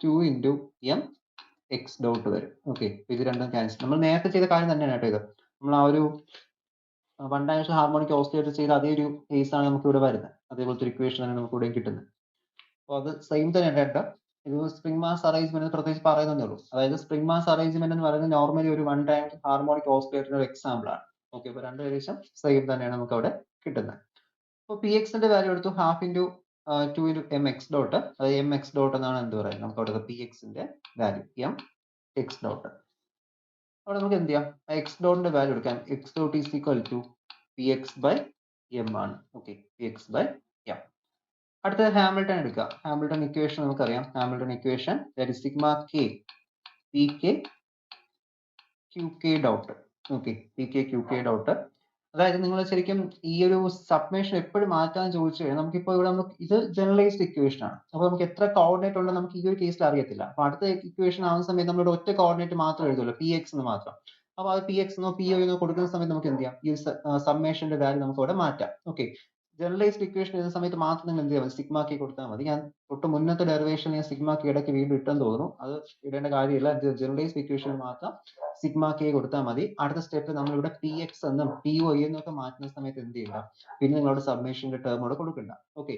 2 into M X dot വരും. ഓക്കെ, ഇത് രണ്ടും ക്യാൻസൽ. നമ്മൾ നേരത്തെ ചെയ്ത കാര്യം തന്നെയാണ് കേട്ടോ ഇത്. നമ്മൾ ആ ഒരു വൺ ഡയമെൻഷണൽ ഹാർമോണിക് ഓസിലേറ്റർ ചെയ്ത അതേ ഒരു കേസ് ആണ് നമുക്ക് ഇവിടെ വരുന്നത്. അതേപോലത്തെ ഒരു ഇക്വേഷൻ ആണ് നമുക്ക് ഇവിടെ കിട്ടുന്നത്. അപ്പോൾ അത് സെയിം തന്നെയാണ് കേട്ടോ. ഇത് സ്പ്രിംഗ് മാസ് അറേഞ്ച്മെന്റ് പ്രത്യേകിച്ച് പറയുന്നതേ ഉള്ളൂ. അതായത് സ്പ്രിംഗ് മാസ് അറേഞ്ച്മെന്റ് എന്ന് പറയുന്നത് നോർമലി ഒരു വൺ ഡയമെൻഷണൽ ഹാർമോണിക് ഓസിലേറ്ററിന്റെ ഒരു എക്സാമ്പിൾ ആണ്. ഓക്കെ, അപ്പോൾ രണ്ട് ഏകദേശം സെയിം തന്നെയാണ് നമുക്ക് അവിടെ കിട്ടുന്നത്. അപ്പോൾ പി എക്സിന്റെ വാല്യൂ എടുത്തു half into 2 into M X dot. അതായത് എം എക്സ് ഡോട്ട് എന്നാണ് എന്ത് പറയുന്നത്, നമുക്ക് അവിടെ പി എക്സിന്റെ വാല്യൂ എം എക്സ് ഡോട്ട്. അവിടെ നമുക്ക് എന്ത് ചെയ്യാം, എക്സ് ഡോട്ടിന്റെ വാല്യൂ എടുക്കാം. X dot is equal to P X by M ആണ്. Okay, P X by M. അടുത്തത് ഹാമിൽട്ടൺ എടുക്കുക. ഹാമിൽട്ടൺ ഇക്വേഷൻ നമുക്കറിയാം. Hamilton equation sigma K P K Q K dot. Okay, P K Q K dot. അതായത് നിങ്ങൾ ശരിക്കും ഈ ഒരു സബ്മേഷൻ എപ്പോഴും മാറ്റാൻ ചോദിച്ചു കഴിഞ്ഞാൽ നമുക്കിപ്പോൾ ഇവിടെ നമുക്ക് ഇത് ജനറലൈസ്ഡ് ഇക്വേഷൻ ആണ്. അപ്പോൾ നമുക്ക് എത്ര കോർഡിനേറ്റ് ഉണ്ടെന്ന് നമുക്ക് ഈ ഒരു കേസിൽ അറിയത്തില്ല. അപ്പൊ അടുത്ത ഇക്വേഷൻ ആവുന്ന സമയത്ത് നമ്മളിവിടെ ഒറ്റ കോർഡിനേറ്റ് മാത്രം എഴുതുമല്ലോ, പി എക്സ് എന്ന് മാത്രം. അപ്പൊ അത് പി എക്സ് എന്നോ പി ഒ എന്നോ കൊടുക്കുന്ന സമയത്ത് നമുക്ക് എന്ത് ചെയ്യാം, ഈ സബ്മേഷന്റെ വാല്യൂ നമുക്ക് അവിടെ മാറ്റാം. ഓക്കെ, ജനറലൈസ്ഡ് ഇക്വേഷൻ എഴുതുന്ന സമയത്ത് മാത്രം നിങ്ങൾ എന്ത് ചെയ്യാം, സിഗ്മ കെ കൊടുത്താൽ മതി. ഞാൻ തൊട്ട് മുന്നത്തെ ഡെറിവേഷൻ ഞാൻ സിഗ്മ കെ ഇടയ്ക്ക് വീണ്ടും ഇട്ടെന്ന് തോന്നുന്നു. അത് ഇടേണ്ട കാര്യമില്ല. ജനറലൈസ്ഡ് ഇക്വേഷൻ മാത്രം സിഗ്മ കെ കൊടുത്താൽ മതി. അടുത്ത സ്റ്റെപ്പ് നമ്മളിവിടെ പി എക്സ് എന്നും പി ഒ എന്നൊക്കെ മാറ്റുന്ന സമയത്ത് എന്ത് ചെയ്യില്ല, പിന്നെ നിങ്ങളുടെ സബ്മിഷന്റെ ടേം അവിടെ കൊടുക്കണ്ട. ഓക്കെ,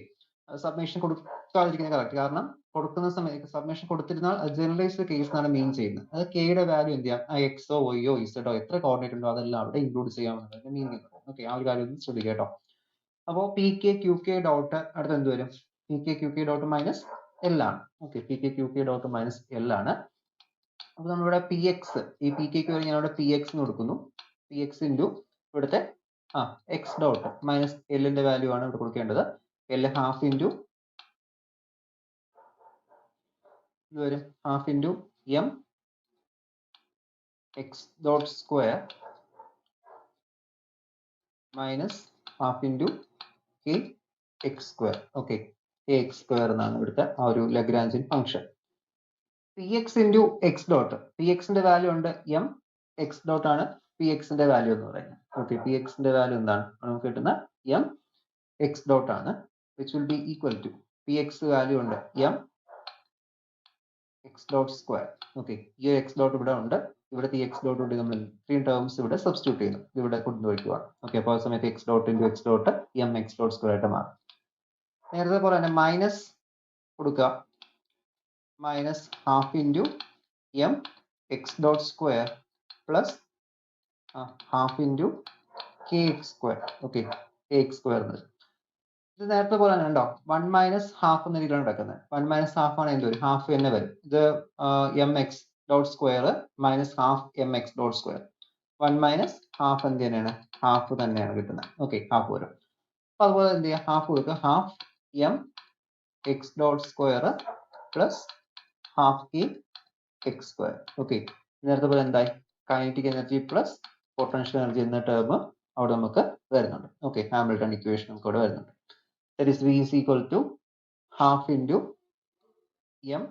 സബ്മിഷൻ കൊടുക്കാതിരിക്കുന്നത് കറക്റ്റ്. കാരണം കൊടുക്കുന്ന സമയത്ത് സബ്മിഷൻ കൊടുത്തിരുന്നാൽ ജനറലൈസ്ഡ് കേസ് ആണ് മീൻ ചെയ്യുന്നത്. അത് കെയുടെ വാല്യൂ എന്ത് ചെയ്യാം, എക്സോ വൈയോ ഇസഡോ എത്ര കോർഡിനേറ്റ് ഉണ്ടോ അതെല്ലാം അവിടെ ഇൻക്ലൂഡ് ചെയ്യാമെന്നതിന്റെ മീനിങ്. ഓക്കെ, ആ ഒരു കാര്യം ഒന്ന് ശ്രദ്ധിക്കുക കേട്ടോ. അപ്പോൾ P K Q K dot അടുത്ത് എന്ത് വരും, P K Q K dot minus L ആണ്. Okay, P K Q K dot minus L ആണ്. അപ്പോൾ നമ്മളിവിടെ പി എക്സ് ഈ പി കെക്ക് വരെ ഞാൻ ഇവിടെ പി എക്സ് എന്ന് കൊടുക്കുന്നു. പി എക്സ് ഇൻറ്റു ഇവിടുത്തെ എക്സ് ഡോട്ട് മൈനസ് എല്ലിന്റെ വാല്യൂ ആണ് ഇവിടെ കൊടുക്കേണ്ടത്. എൽ ഹാഫ് ഇൻറ്റു ഇത് വരും half into M X dot square minus half into K X square. Okay, K X square എന്നാണ് ഇവിടുത്തെ ആ ഒരു Lagrangian function. P X into X dot, P എക്സിന്റെ വാല്യൂ ഉണ്ട് എം, എക്സ് ഡോട്ട് ആണ് P എക്സിന്റെ വാല്യൂ എന്ന് പറയുന്നത്. ഓക്കെ, പി എക്സിന്റെ വാല്യൂ എന്താണ് നമുക്ക് കിട്ടുന്ന എം എക്സ് ഡോട്ട് ആണ്, which will be equal to P X value ഉണ്ട് M X dot square. Okay, ഈ എക്സ് ഡോട്ട് ഇവിടെ ഉണ്ട്, ഇവിടുത്തെ ഈ എക്സ് ഡോട്ട് കൊണ്ട് നമ്മൾ ഇത്രയും ടേംസ് ഇവിടെ സബ്സ്റ്റിറ്റ്യൂട്ട് ചെയ്യുന്നു, ഇവിടെ കൊണ്ടുപോയിക്കുവാണ്. ഓക്കെ, അപ്പോൾ ആ സമയത്ത് X dot into X dot M X dot square ആയിട്ട് മാറും. നേരത്തെ പോലെ തന്നെ മൈനസ് കൊടുക്കുക, minus half into M X dot square plus half into K X square. Okay, K X square എന്നത് ഇത് നേരത്തെ പോലെ തന്നെ ഉണ്ടോ, 1 മൈനസ് ഹാഫ് എന്ന രീതിയിലാണ് നടക്കുന്നത്. 1 മൈനസ് ഹാഫ് ആണ് എന്ത് വരും, ഹാഫ് തന്നെ വരും. ഇത് M X dot square minus half M X dot square. 1 minus half എന്ത് തന്നെയാണ്, ഹാഫ് തന്നെയാണ് കിട്ടുന്നത്. ഓക്കെ, ഹാഫ് വരും. അപ്പൊ അതുപോലെ എന്ത് ചെയ്യുക, ഹാഫ് കൊടുക്കുക, half M X dot square plus half K X square. Okay, നേരത്തെ പോലെ എന്തായി, kinetic energy plus potential energy എന്ന ടേം അവിടെ നമുക്ക് വരുന്നുണ്ട്. ഓക്കെ, ഹാമിൽട്ടൺ ഇക്വേഷൻ നമുക്ക് അവിടെ വരുന്നുണ്ട്. That is V is equal to half into m,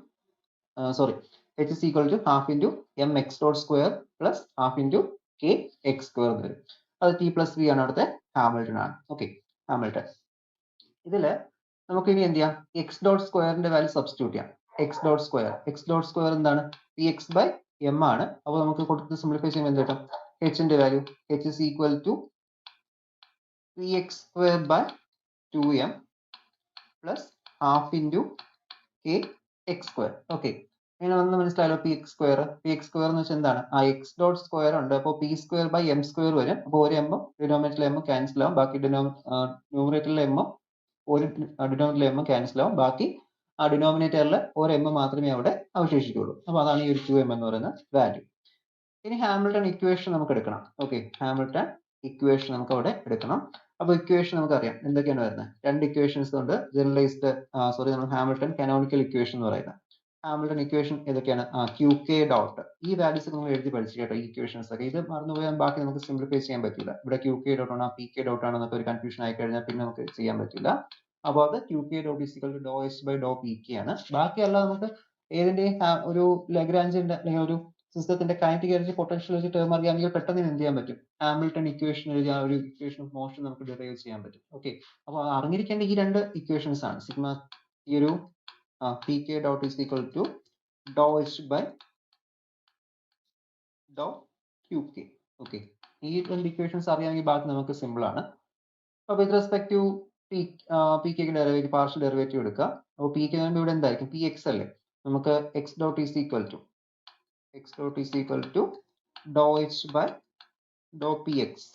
H is equal to half into m x dot square plus half into k x square എന്ന് വരും. അത് t plus v ആണ് അവിടുത്തെ Hamilton ആണ്. Okay, Hamilton ഇതില് നമുക്ക് ഇനി എന്ത് ചെയ്യാം, എക്സ് ഡോട്ട് സ്ക്വയറിന്റെ വാല്യൂ സബ്സ്റ്റിറ്റ്യൂട്ട് ചെയ്യാം. എക്സ് ഡോട്ട് സ്ക്വയർ എന്താണ്, പി എക്സ് ബൈ എം ആണ്. അപ്പോൾ നമുക്ക് കൊടുത്ത് സിംപ്ലിഫൈ ചെയ്യുമ്പോൾ എന്ത് കിട്ടും, എച്ചിന്റെ value H is equal to P X square by 2m plus half into k x square. Okay, ഇങ്ങനെ ഒന്ന് മനസ്സിലായല്ലോ. പി എക്സ് സ്ക്വയർ എന്ന് വെച്ചാൽ എന്താണ്, ആ എക്സ് ഡോട്ട് സ്ക്വയർ ഉണ്ട്, അപ്പോൾ p square by m square വരും. അപ്പോൾ ഒരു എമ്മും ഡിനോമിനേറ്ററിലെ എമ്മും ക്യാൻസൽ ആവും, ബാക്കി ന്യൂമറേറ്ററിലെ എമ്മും ഒരു ഡിനോമിനേറ്ററിലെ എമ്മും ക്യാൻസൽ ആവും, ബാക്കി ആ ഡിനോമിനേറ്ററിൽ ഒരു എം മാത്രമേ അവിടെ അവശേഷിക്കുള്ളൂ. അപ്പോൾ അതാണ് ഈ ഒരു 2m എന്ന് പറയുന്ന വാല്യൂ. ഇനി ഹാമിൽട്ടൺ ഇക്വേഷൻ നമുക്ക് എടുക്കണം. ഓക്കെ, ഹാമിൽട്ടൺ ഇക്വേഷൻ നമുക്ക് അവിടെ എടുക്കണം. അപ്പോൾ ഇക്വേഷൻ നമുക്കറിയാം എന്തൊക്കെയാണ് വരുന്നത്, രണ്ട് ഇക്വേഷൻസ് ഉണ്ട്. ജനറലൈസ്ഡ് നമ്മൾ ഹാമിൽട്ടൺ കാനോണിക്കൽ ഇക്വേഷൻ എന്ന് പറയുന്നത്. ഹാമിൽട്ടൺ ഇക്വേഷൻ ഏതൊക്കെയാണ്, ക്യൂ കെ ഡോട്ട്, ഈ വാല്യൂസ് നമ്മൾ എഴുതി പഠിച്ചു കേട്ടോ, ഈ ഇക്വേഷൻസ് ഒക്കെ. ഇത് മറന്നുപോയാൽ ബാക്കി നമുക്ക് സിംപ്ലിഫൈ ചെയ്യാൻ പറ്റില്ല. ഇവിടെ ക്യൂ കെ ഡോട്ട് ആണോ പി കെ ഡോട്ട് ആണോ എന്നൊക്കെ ഒരു കൺഫ്യൂഷൻ ആയി കഴിഞ്ഞാൽ പിന്നെ നമുക്ക് ചെയ്യാൻ പറ്റില്ല. അപ്പോൾ അത് q K dot equal to Dr H by Dr P k ആണ്. ബാക്കിയല്ല നമുക്ക് ഏതിന്റെയും ഒരു ലഗ്രാഞ്ചിന്റെ അല്ലെങ്കിൽ ഒരു സിസ്റ്റത്തിന്റെ kinetic energy potential energy term അറിയാമെങ്കിൽ പെട്ടെന്ന് എന്ത് ചെയ്യാൻ പറ്റും, ഹാമിൽട്ടൺ ഇക്വേഷൻ എഴുതി ആ ഒരു ഇക്വേഷൻ ഓഫ് മോഷൻ നമുക്ക് ഡിറൈവ് ചെയ്യാൻ പറ്റും. ഓക്കെ, അപ്പോൾ അറിഞ്ഞിരിക്കേണ്ട ഈ രണ്ട് ഇക്വേഷൻസ് ആണ്. സിഗ്മ ഈ ഒരു P K dot is equal to Dr H by Dr Q K. Okay, ഈ രണ്ട് ഇക്വേഷൻസ് അറിയാമെങ്കിൽ ബാക്കി നമുക്ക് സിമ്പിൾ ആണ്. അപ്പോൾ വിത്ത് റെസ്പെക്ട് ടു പി കെക്ക് ഡെറിവേറ്റീവ്, പാർഷ്യൽ ഡെറിവേറ്റീവ് എടുക്കുക. അപ്പോൾ പി കെ ഇവിടെ എന്തായിരിക്കും, പി എക്സ് അല്ലേ, നമുക്ക് x dot is equal to Dr H by Dr p x.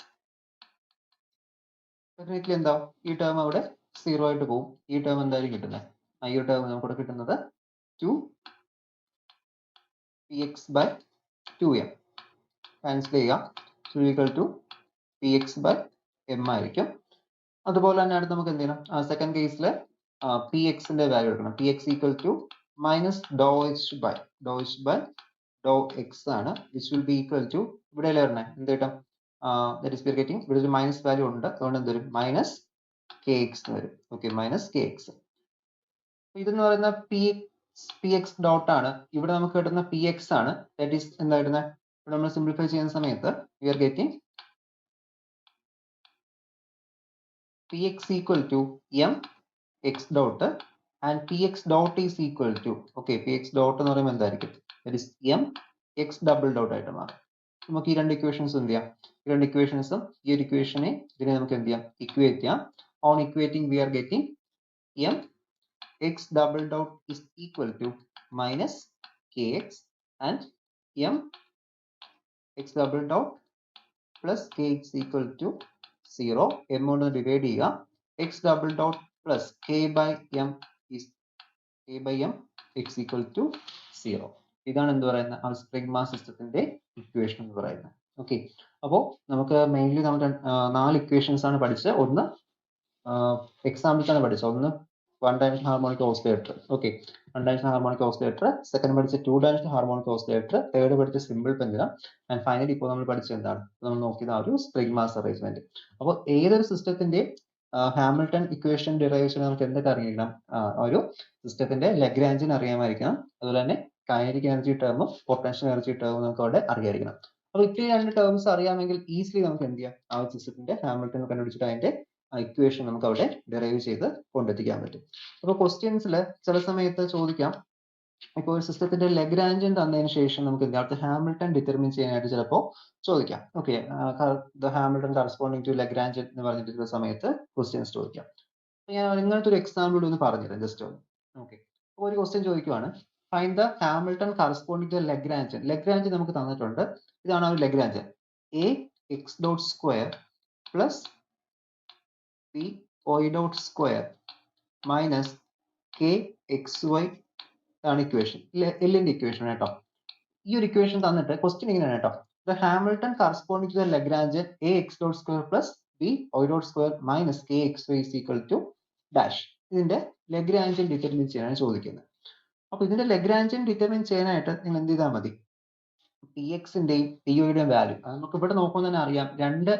Definitely എന്താ, ഈ ടേം അവിടെ 0 ആയിട്ട് പോകും. ഈ ടേം എന്തായാലും കിട്ടുന്നത്, ഈ ടേം നമുക്ക് കിട്ടുന്നത് 2 P X by 2m cancel ചെയ്യുക, equal to P X by M ആയിരിക്കും. അതുപോലെ തന്നെ അടുത്ത് നമുക്ക് എന്ത് ചെയ്യണം, സെക്കൻഡ് കേസിൽ പി എക്സിന്റെ വാല്യൂ എടുക്കണം. P X equal to minus do H by Dr X ആണ്, which will be equal to ഇവിടെ വരണേ എന്ത് കിട്ടും, that is we are getting ഇവിടെ ഒരു മൈനസ് വാല്യൂ ഉണ്ട്, അതുകൊണ്ട് എന്ത് വരും, മൈനസ് കെ എക്സ് എന്ന് വരും. Okay, minus K x. ഇതെന്ന് പറയുന്ന പി എക്സ് ഡോട്ട് ആണ്. ഇവിടെ നമുക്ക് കിട്ടുന്ന പി എക്സ് ആണ്. ദാറ്റ് ഈസ് എന്താ കിട്ടുന്നത്, ഇവിടെ നമ്മൾ സിംപ്ലിഫൈ ചെയ്യുന്ന സമയത്ത് we are getting p X equal to m X dot and p x dot is equal to, okay, P x dot എന്ന് പറയുമ്പോൾ എന്തായിരിക്കും, that is m x double dot ആയിട്ട് മാറും. നമുക്ക് ഈ രണ്ട് ഇക്വേഷൻസ് എന്ത് ചെയ്യാം, ഈ രണ്ട് ഇക്വേഷൻസും ഈ ഒരു ഇക്വേഷനെ ഇതിനെ നമുക്ക് എന്ത് ചെയ്യാം, ഇക്വേറ്റ് ചെയ്യാം. On equating we are getting m x double dot is equal to minus K x and m x double dot plus K x equal to 0. M കൊണ്ട് ഡിവൈഡ് ചെയ്യുക, x double dot plus k by m x equal to 0. ഇതാണ് എന്ത് പറയുന്നത് ആ spring mass സിസ്റ്റത്തിന്റെ equation എന്ന് പറയുന്നത്. Okay, അപ്പോൾ നമുക്ക് മെയിൻലി നമ്മൾ 4 ഇക്വേഷൻസ് ആണ് പഠിച്ചത്. ഒന്ന് എക്സാമ്പിൾസ് ആണ് പഠിച്ചത്. ഒന്ന് 1 dimensional harmonic oscillator. Okay, 1 dimensional harmonic oscillator. Second പഠിച്ച 2 ഡയമെൻഷണൽ ഹാർമോണിക് ഓസിലേറ്റർ. തേർഡ് പഠിച്ച സിമ്പിൾ പെൻഡുലം. ആൻഡ് ഫൈനലി ഇപ്പോൾ നമ്മൾ പഠിച്ചത് എന്താണ്, നമ്മൾ നോക്കിയത് ആ ഒരു സ്പ്രിംഗ് മാസ് അറേഞ്ച്മെന്റ്. അപ്പോൾ ഏതൊരു സിസ്റ്റത്തിന്റെ ഹാമിൽട്ടൺ ഇക്വേഷൻ ഡിറൈവേഷൻ നമുക്ക് എന്തൊക്കെ അറിയണം, ഒരു സിസ്റ്റത്തിന്റെ ലഗ്രാഞ്ചിൻ അറിയാമായിരിക്കണം, അതുപോലെ തന്നെ കൈനറ്റിക് എനർജി ടേമും പൊട്ടൻഷ്യൽ എനർജി ടേമും നമുക്ക് അവിടെ അറിയായിരിക്കണം. അപ്പോൾ ഇത്രയും 2 ടേംസ് അറിയാമെങ്കിൽ ഈസിലി നമുക്ക് എന്ത് ചെയ്യാം, ആ ഒരു സിസ്റ്റത്തിന്റെ ഹാമിൽട്ടൺ കണ്ടുപിടിച്ചിട്ട് അതിന്റെ ഇക്വേഷൻ നമുക്ക് അവിടെ ഡെറൈവ് ചെയ്ത് കൊണ്ടെത്തിക്കാൻ പറ്റും. അപ്പോൾ ക്വസ്റ്റ്യൻസിൽ ചില സമയത്ത് ചോദിക്കാം, ഇപ്പോൾ ഒരു സിസ്റ്റത്തിന്റെ ലഗ്രാഞ്ചിൻ തന്നതിന് ശേഷം നമുക്ക് അടുത്ത ഹാമിൽട്ടൺ ഡിറ്റർമിൻ ചെയ്യാനായിട്ട് ചിലപ്പോൾ ചോദിക്കാം. Okay, the Hamilton corresponding to Lagrangian എന്ന് പറഞ്ഞിട്ട് ചില സമയത്ത് ക്വസ്റ്റ്യൻസ് ചോദിക്കാം. ഞാൻ ഇങ്ങനത്തെ ഒരു എക്സാമ്പിൾ ഒന്ന് പറഞ്ഞുതരാം ജസ്റ്റ് ഒന്ന്. ഓക്കെ, അപ്പോൾ ഒരു ക്വസ്റ്റ്യൻ ചോദിക്കുവാണ്, find the Hamilton corresponding to Lagrangian. Lagrangian നമുക്ക് തന്നിട്ടുണ്ട്, ഇതാണ് ആ ഒരു Lagrangian. A X dot square plus P Y dot square minus K X Y ആണ് ഇക്വേഷൻ, എല്ലിന്റെ ഇക്വേഷൻ കേട്ടോ. ഈ ഒരു ഇക്വേഷൻ തന്നിട്ട് ക്വസ്റ്റ്യൻ ഇങ്ങനെയാണ് കേട്ടോ, the Hamilton corresponding to the Lagrangian A X dot square plus B Y dot square minus K X Y is equal to dash. ഇതിന്റെ Lagrangian determine ചെയ്യാനാണ് ചോദിക്കുന്നത്. അപ്പൊ ഇതിന്റെ ലഗ്രാഞ്ചിൻ ഡിറ്റർമിൻ ചെയ്യാനായിട്ട് നിങ്ങൾ എന്ത് ചെയ്താൽ മതി, പി എക്സിന്റെയും പി ഒയുടെയും വാല്യൂ നമുക്ക് ഇവിടെ നോക്കുമ്പോൾ തന്നെ അറിയാം, രണ്ട്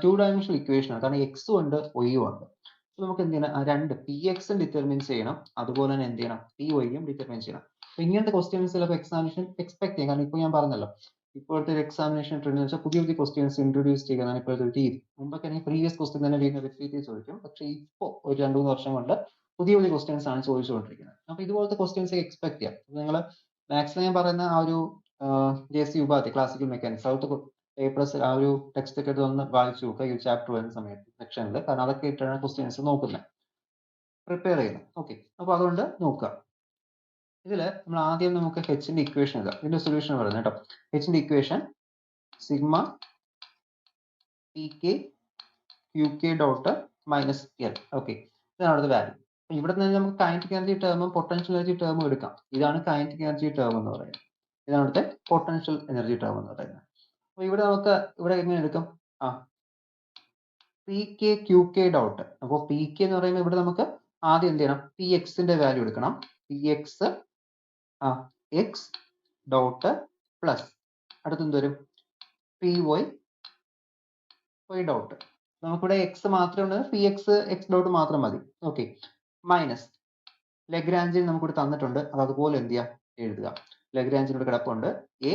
2 ഡയമെൻഷണൽ ഇക്വേഷൻ ആണ്, കാരണം എക്സും ഉണ്ട് വൈയും ഉണ്ട്. നമുക്ക് എന്ത് ചെയ്യണം, രണ്ട് പി എക്സും ഡിറ്റർമിൻ ചെയ്യണം, അതുപോലെ തന്നെ എന്ത് ചെയ്യണം, പി വൈയും ഡിറ്റർമിൻ ചെയ്യണം. അപ്പൊ ഇങ്ങനത്തെ ക്വസ്റ്റ്യൻസ് ചിലപ്പോൾ എക്സാമിനേഷൻ എക്സ്പെക്ട് ചെയ്യാം, കാരണം ഇപ്പോൾ ഞാൻ പറഞ്ഞല്ലോ, ഇപ്പോഴത്തെ ഒരു എക്സാമിനേഷൻ ട്രെൻഡ് എന്ന് വെച്ചാൽ പുതിയ പുതിയ ക്വസ്റ്റ്യൻസ് ഇൻട്രൊഡ്യൂസ് ചെയ്യുന്നതാണ് ഇപ്പോഴത്തെ ഒരു രീതി. മുമ്പൊക്കെ ആണെങ്കിൽ പ്രീവിയസ് ക്വസ്റ്റ്യൻ തന്നെ വീണ്ടും റിപ്പീറ്റ് ചെയ്ത് ചോദിക്കും, പക്ഷേ ഇപ്പോൾ ഒരു 2-3 വർഷം കൊണ്ട് പുതിയ പുതിയ ക്വസ്റ്റ്യൻസ് ആണ് ചോദിച്ചുകൊണ്ടിരിക്കുന്നത്. അപ്പൊ ഇതുപോലത്തെ ക്വസ്റ്റ്യൻസ് എക്സ്പെക്ട് ചെയ്യാം. നിങ്ങൾ മാത്സിൽ ഞാൻ പറയുന്ന ആ ഒരു JC ഉപാധി ക്ലാസിക്കൽ മെക്കാനിക്സ് അവിടുത്തെ പേപ്പേഴ്സ് ആ ഒരു ടെക്സ്റ്റ് ഒക്കെ ഒന്ന് വായിച്ചു നോക്കുക ഈ ചാപ്റ്റർ വരുന്ന സമയത്ത് സെക്ഷനിൽ, കാരണം അതൊക്കെ ഇട്ടാണ് ക്വസ്റ്റ്യൻസ് നോക്കുന്നത്, പ്രിപ്പയർ ചെയ്യുന്നത്. ഓക്കെ, അപ്പൊ അതുകൊണ്ട് നോക്കുക. ഇതില് നമ്മൾ ആദ്യം നമുക്ക് ഹെച്ചിന്റെ ഇക്വേഷൻ ഇതാ, ഇതിന്റെ സൊല്യൂഷൻ പറയുന്നത് കേട്ടോ. ഹെച്ചിന്റെ equation sigma P K Q K dot minus L. Okay, ഇതാണ് അടുത്ത വാല്യൂ. ഇവിടെ നിന്ന് നമുക്ക് കൈനറ്റിക് എനർജി ടേമും പൊട്ടൻഷ്യൽ എനർജി ടേമും എടുക്കാം. ഇതാണ് കൈനറ്റിക് എനർജി ടേം എന്ന് പറയുന്നത്, ഇതാണ് ഇവിടുത്തെ പൊട്ടൻഷ്യൽ എനർജി ടേം എന്ന് പറയുന്നത്. അപ്പൊ ഇവിടെ നമുക്ക് ഇവിടെ എങ്ങനെ എടുക്കും, P K Q K dot. അപ്പോൾ പി കെ എന്ന് പറയുമ്പോൾ ഇവിടെ നമുക്ക് ആദ്യം എന്ത് ചെയ്യണം, പി എക്സിന്റെ വാല്യൂ എടുക്കണം. P X X dot plus അടുത്ത് എന്ത് വരും, പി വൈ വൈ ഡോട്ട്. നമുക്കിവിടെ എക്സ് മാത്രമേ ഉള്ളൂ, പി എക്സ് എക്സ് ഡോട്ട് മാത്രം മതി. ഓക്കെ, മൈനസ് ലഗ്രാഞ്ചിൻ നമുക്കിവിടെ തന്നിട്ടുണ്ട്, അത് അതുപോലെ എന്ത് ചെയ്യാം എഴുതുക. ലഗ്രാഞ്ചിനോട് കിടപ്പുണ്ട്, a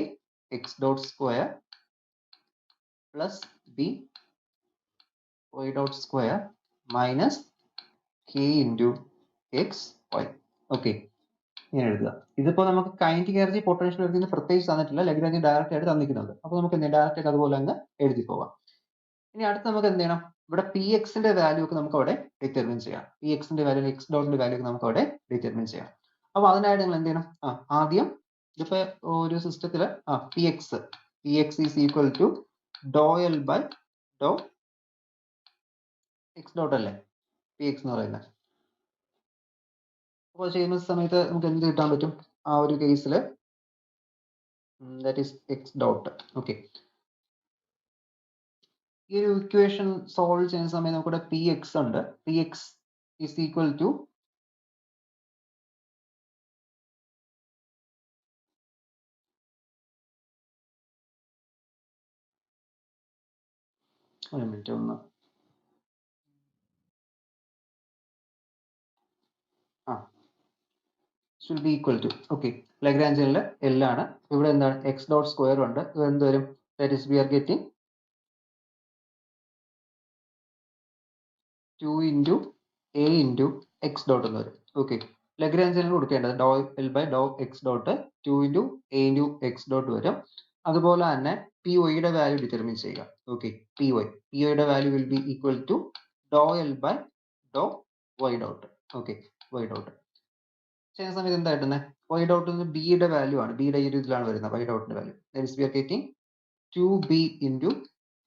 X dot square plus B Y dot square minus k into x Y. Okay, ഇങ്ങനെ എഴുതുക. ഇതിപ്പോൾ നമുക്ക് കൈനറ്റിക് എനർജി പൊട്ടൻഷ്യൽ എനർജി പ്രത്യേകിച്ച് തന്നിട്ടില്ല, ലഗ്രാഞ്ചി ഡയറക്റ്റ് ആയിട്ട് തന്നിരിക്കുന്നുണ്ട്. അപ്പോൾ നമുക്ക് എന്ത് ഡയറക്റ്റ് ആയിട്ട് അതുപോലെ അങ്ങ് എഴുതി പോവാം. ഇനി അടുത്ത് നമുക്ക് എന്ത് ചെയ്യണം, ഇവിടെ പി എക്സിന്റെ വാല്യൂ ഒക്കെ നമുക്ക് അവിടെ ഡിറ്റർമിൻ ചെയ്യാം. പി എക്സിന്റെ വാല്യൂ എക്സ് ഡോട്ടിന്റെ വാല്യൂ ഒക്കെ നമുക്ക് അവിടെ ഡിറ്റർമിൻ ചെയ്യാം. അപ്പൊ അതിനായിട്ട് നിങ്ങൾ എന്ത് ചെയ്യണം, ആദ്യം ഇതിപ്പോ ഒരു സിസ്റ്റത്തിൽ p X is equal to Dr L by Dr X dot അല്ലേ പി എക്സ് എന്ന് പറയുന്നത്. അപ്പോൾ ചെയ്യുന്ന സമയത്ത് നമുക്ക് എന്ത് കിട്ടാൻ പറ്റും, ആ ഒരു കേസിൽ that is X dot. Okay, ഈ ഒരു ഇക്വേഷൻ സോൾവ് ചെയ്യുന്ന സമയത്ത് നമുക്കിവിടെ പി എക്സ് ഉണ്ട്. P X is equal to ഒരു മിനിറ്റ് ഒന്ന് should be equal to. Okay, ലഗ്രാഞ്ചിനിൽ എൽ ആണ്. ഇവിടെ എന്താണ് എക്സ് ഡോട്ട് സ്ക്വയർ ഉണ്ട്, ഇത് എന്ത് വരും, that is we are getting 2 into A into X dot എന്ന് വരും. ഓക്കെ, ലഗ്രാഞ്ചിനിൽ കൊടുക്കേണ്ടത് do L by Dr X dot 2 into A into X dot വരും. അതുപോലെ തന്നെ പി ഒയുടെ വാല്യൂ ഡിറ്റർമിൻ ചെയ്യുക. ഓക്കെ, പി ഒയുടെ value will be equal to Dr L by do Y dot. Okay, Y dot ചെയ്യുന്ന സമയത്ത് എന്താ കിട്ടുന്നത്, വൈ ഡോട്ട് ബിയുടെ വാല്യൂ ആണ്, ബിയുടെ ഈ ഒരു ഇതിലാണ് വരുന്നത് വൈ ഡോട്ടിന്റെ value, that is we are getting 2b into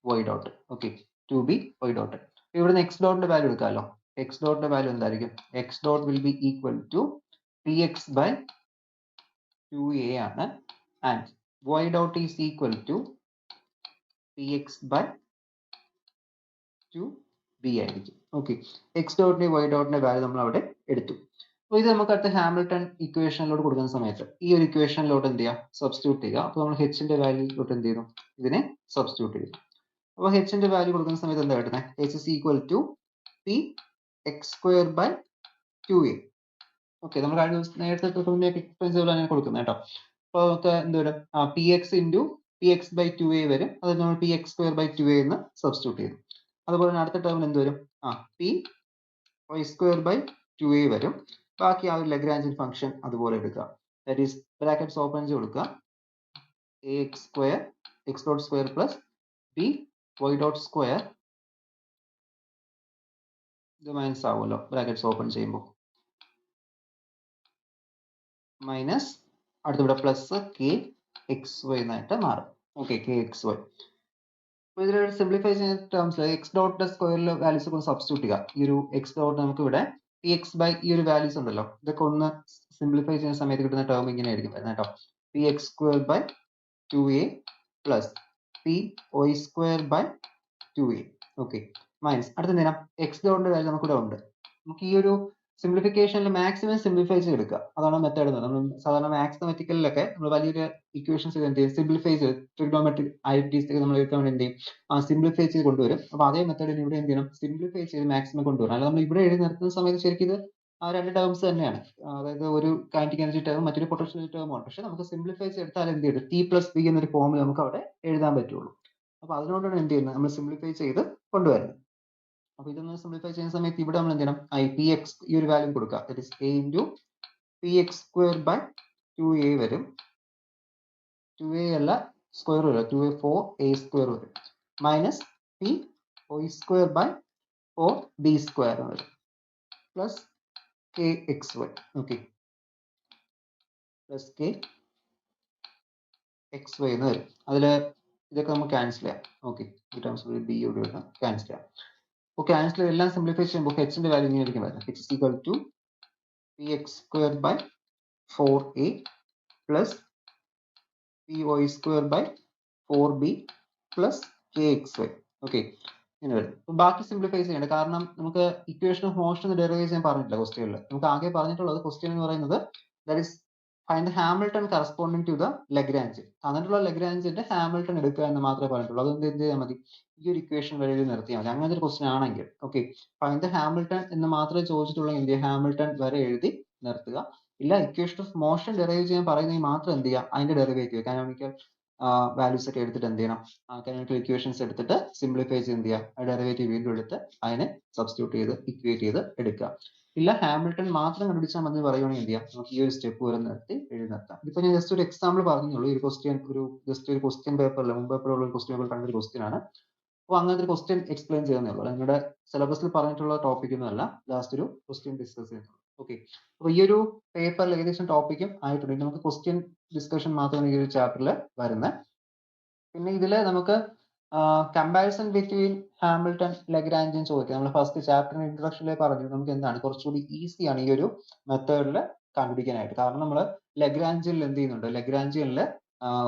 Y dot. Okay, 2b Y dot. ഇവിടുന്ന് എക്സ് ഡോട്ടിന്റെ വാല്യൂ എടുക്കാമല്ലോ. എക്സ് ഡോട്ടിന്റെ വാല്യൂ എന്തായിരിക്കും, X dot will be equal to P X by 2a ആണ്. And y dot is equal to px by 2b ആയിരിക്കും. Okay, X ഡോട്ടിന്റെ y ഡോട്ടിന്റെ value നമ്മൾ അവിടെ എടുത്തു. അപ്പോൾ ഇത് നമുക്ക് അടുത്ത ഹാമിൽട്ടൺ ഇക്വേഷനിലോട്ട് കൊടുക്കുന്ന സമയത്ത് ഈ ഒരു ഇക്വേഷനിലോട്ട് എന്ത് ചെയ്യുക, സബ്സ്റ്റിറ്റ്യൂട്ട് ചെയ്യുക. അപ്പോൾ നമ്മൾ ഹെച്ചിന്റെ വാല്യൂലോട്ട് എന്ത് ചെയ്യുന്നു, ഇതിനെ സബ്സ്റ്റിറ്റ്യൂട്ട് ചെയ്തു. അപ്പോൾ ഹെച്ചിന്റെ വാല്യൂ കൊടുക്കുന്ന സമയത്ത് എന്താ കിട്ടുന്നത്, h is equal to p x square by 2a. Okay, നമ്മൾ കഴിഞ്ഞ ദിവസം നേരത്തെ എക്സ്പ്ലെയിൻ ചെയ്താണ് കൊടുക്കുന്നത് കേട്ടോ. അപ്പോൾ നമുക്ക് എന്ത് വരും, p X into p X by 2a വരും. അത് നമ്മൾ P X square by 2a എന്ന് സബ്സ്റ്റിറ്റ്യൂട്ട് ചെയ്തു. അതുപോലെ തന്നെ അടുത്ത ടേമിൽ എന്ത് വരും, P Y square by 2a വരും. ബാക്കി ആ ഒരു ലഗ്രാഞ്ചിയൻ ഫംഗ്ഷൻ അതുപോലെ എടുക്കുക. ദാറ്റ് ഈസ് ബ്രാക്കറ്റ്സ് ഓപ്പൺ ചെയ്ത് കൊടുക്കുക. A X square X dot square plus B Y dot square, ഇത് മൈനസ് ആവുമല്ലോ ബ്രാക്കറ്റ്സ് ഓപ്പൺ ചെയ്യുമ്പോൾ, മൈനസ് അടുത്തിവിടെ പ്ലസ് കെ എക്സ് വൈ എന്നായിട്ട് മാറും. Okay, K X Y. അപ്പോൾ ഇതിൽ സിംപ്ലിഫൈ ചെയ്യുന്ന ടേംസിൽ എക്സ് ഡോട്ട് സ്ക്വയറിൽ വാല്യൂസ് ഒക്കെ സബ്സ്റ്റിറ്റ്യൂട്ട് ചെയ്യുക. ഈ ഒരു എക്സ് ഡോട്ട് നമുക്ക് ഇവിടെ പി എക്സ് ബൈ ഈ ഒരു വാല്യൂസ് ഉണ്ടല്ലോ, ഇതൊക്കെ ഒന്ന് സിംപ്ലിഫൈ ചെയ്യുന്ന സമയത്ത് കിട്ടുന്ന ടേം ഇങ്ങനെ ആയിരിക്കും വരുന്നത് കേട്ടോ. P X square by 2a plus P Y square by 2a. Okay, minus അടുത്ത നേരം എക്സ് ഡോട്ടിന്റെ വാല്യൂ നമുക്കിവിടെ ഉണ്ട്. നമുക്ക് ഈ ഒരു സിംപ്ലിഫിക്കേഷനിൽ മാക്സിമം സിംപ്ലിഫൈ ചെയ്തെടുക്കുക, അതാണ് മെത്തേഡ്. നമ്മൾ സാധാരണ മാത്തമാറ്റിക്കലിലൊക്കെ നമ്മൾ വലിയൊരു ഇക്വേഷൻസ് എന്ത് ചെയ്യും, സിംപ്ലിഫൈ ചെയ്ത് ട്രിഗണോമെട്രിക് ഐഡന്റിറ്റീസ് നമ്മൾ എടുക്കാൻ വേണ്ടി എന്ത് ചെയ്യും, സിംപ്ലിഫൈ ചെയ്ത് കൊണ്ടുവരും. അപ്പോൾ അതേ മെത്തേഡിന് ഇവിടെ എന്ത് ചെയ്യണം, സിംപ്ലിഫൈ ചെയ്ത് മാക്സിമം കൊണ്ടുവരണം. അല്ല നമ്മൾ ഇവിടെ എഴുതി നിർത്തുന്ന സമയത്ത് ശരിക്കും ഇത് ആ രണ്ട് ടേംസ് തന്നെയാണ്, അതായത് ഒരു കൈനറ്റിക് എനർജി ടേം മറ്റൊരു പൊട്ടൻഷ്യൽ എനർജി ടേമാണ്. പക്ഷെ നമുക്ക് സിംപ്ലിഫൈ ചെയ്തെടുത്താൽ എന്ത് ചെയ്യും, ടി പ്ലസ് ബി എന്നൊരു ഫോമിൽ നമുക്ക് അവിടെ എഴുതാൻ പറ്റുള്ളൂ. അപ്പോൾ അതിനോടാണ് എന്ത് ചെയ്യുന്നത്, നമ്മൾ സിംപ്ലിഫൈ ചെയ്ത് കൊണ്ടുവരുന്നത്. അപ്പോൾ ഇതൊന്ന് സിംപ്ലിഫൈ ചെയ്യുന്ന സമയത്ത് ഇവിടെ നമ്മൾ എന്ത് ചെയ്യണം, പി എക്സ് ഈ ഒരു വാല്യൂ കൊടുക്കുക. That is a into p X square by 2a വരും. 2a അല്ല സ്ക്വയർ വരും, 2a 4a സ്ക്വയർ വരും. Minus P Y square by 4b square വരും. Plus K X Y. Okay, plus K X Y എന്ന് വരും. അതിൽ ഇതൊക്കെ നമുക്ക് ക്യാൻസൽ ചെയ്യാം. ഓക്കെ, ഈ ടേംസ് ബി യോട് ക്യാൻസൽ ചെയ്യാം. അപ്പോൾ ക്യാൻസൽ എല്ലാം സിംപ്ലിഫൈ ചെയ്യുമ്പോൾ എച്ചിന്റെ വാല്യൂ ഇങ്ങനെ ആയിരിക്കും വരുന്നത്. H is equal to P X square by 4a plus P Y square by 4b plus K X Y. Okay, ഇങ്ങനെ വരും. അപ്പോൾ ബാക്കി സിംപ്ലിഫൈ ചെയ്യേണ്ടത്, കാരണം നമുക്ക് ഇക്വേഷൻ ഓഫ് മോഷൻ ഡെറിവേറ്റ് ചെയ്യാൻ പറഞ്ഞിട്ടില്ല ക്വസ്റ്റ്യനിൽ. നമുക്ക് ആകെ പറഞ്ഞിട്ടുള്ളത് ക്വസ്റ്റ്യൻ എന്ന് പറയുന്നത് that is find Hamilton corresponding to the Lagrange. എന്നിട്ടുള്ള ലഗ്രാഞ്ചിന്റെ ഹാമിൽട്ടൺ എടുക്കുക എന്ന് മാത്രമേ പറഞ്ഞിട്ടുള്ളൂ. അതൊന്നും എന്ത് ചെയ്യാൻ മതി, ഈ ഒരു ഇക്വേഷൻ വഴി നിർത്തിയാൽ മതി. അങ്ങനത്തെ ഒരു ക്വസ്റ്റ്യൻ ആണെങ്കിൽ ഓക്കെ, ഫൈൻഡ് ഹാമിൽട്ടൺ എന്ന് മാത്രമേ ചോദിച്ചിട്ടുള്ള എന്ത് ചെയ്യുക, ഹാമിൽട്ടൺ വരെ എഴുതി നിർത്തുക. ഇല്ല ഇക്വേഷൻ ഓഫ് മോഷൻ ഡെറൈവ് ചെയ്യാൻ പറയുന്നെങ്കിൽ മാത്രം എന്ത് ചെയ്യുക, അതിന്റെ ഡെറിവേറ്റീവ് കാനോണിക്കൽ വാല്യൂസ് ഒക്കെ എടുത്തിട്ട് എന്ത് ചെയ്യണം, കാനോണിക്കൽ ഇക്വേഷൻസ് എടുത്തിട്ട് സിംപ്ലിഫൈ ചെയ്ത് എന്ത് ചെയ്യുക, ഡെറിവേറ്റീവ് വീണ്ടും എടുത്ത് അതിനെ സബ്സ്റ്റിറ്റ്യൂട്ട് ചെയ്ത് ഇക്വേറ്റ് ചെയ്ത് എടുക്കുക. ഇല്ല ഹാമിൽട്ടൺ മാത്രം കണ്ടുപിടിച്ചാൽ മതി പറയുകയാണെങ്കിൽ എന്ത് ചെയ്യാം, നമുക്ക് ഈ ഒരു സ്റ്റെപ്പ് വരെ നിർത്തി എഴുതി നിർത്താം. ഇതിപ്പോൾ ഞാൻ ജസ്റ്റ് ഒരു എക്സാമ്പിൾ പറഞ്ഞുള്ളൂ. ഈ ക്വസ്റ്റ്യൻ ജസ്റ്റ് ഒരു ക്വസ്റ്റ്യൻ പേപ്പറിൽ മുമ്പ് പേപ്പറുള്ള ഒരു ക്വസ്റ്റ്യൻ പേപ്പർ കണ്ടൊരു ക്വസ്റ്റ്യൻ ആണ്. അപ്പോൾ അങ്ങനത്തെ ഒരു ക്വസ്റ്റ്യൻ എക്സ്പ്ലെയിൻ ചെയ്യുന്നേ ഉള്ളൂ. നിങ്ങളുടെ സിലബസിൽ പറഞ്ഞിട്ടുള്ള ടോപ്പിക് ഒന്നും അല്ല, ലാസ്റ്റ് ഒരു ക്വസ്റ്റ്യൻ ഡിസ്കസ് ചെയ്യുന്നുള്ളൂ. ഓക്കെ, അപ്പോൾ ഈ ഒരു പേപ്പറിൽ ഏകദേശം ടോപ്പിക്കും ആയിട്ടുണ്ട്. നമുക്ക് ക്വസ്റ്റ്യൻ ഡിസ്കഷൻ മാത്രമാണ് ഈ ഒരു ചാപ്റ്ററിൽ വരുന്നത്. പിന്നെ ഇതിൽ നമുക്ക് കമ്പാരിസൺ ബിറ്റ്വീൻ ഹാമിൽട്ടൺ ലഗ്രാഞ്ചും ചോദിക്കാം. നമ്മൾ ഫസ്റ്റ് ചാപ്റ്ററിന് ഇൻട്രൊഡക്ഷനിൽ പറഞ്ഞു നമുക്ക് എന്താണ് കുറച്ചുകൂടി ഈസിയാണ് ഈ ഒരു മെത്തേഡിൽ കണ്ടുപിടിക്കാനായിട്ട്. കാരണം നമ്മൾ ലഗ്രാഞ്ചിയനിൽ എന്ത് ചെയ്യുന്നുണ്ട്, ലഗ്രാഞ്ചിയനിൽ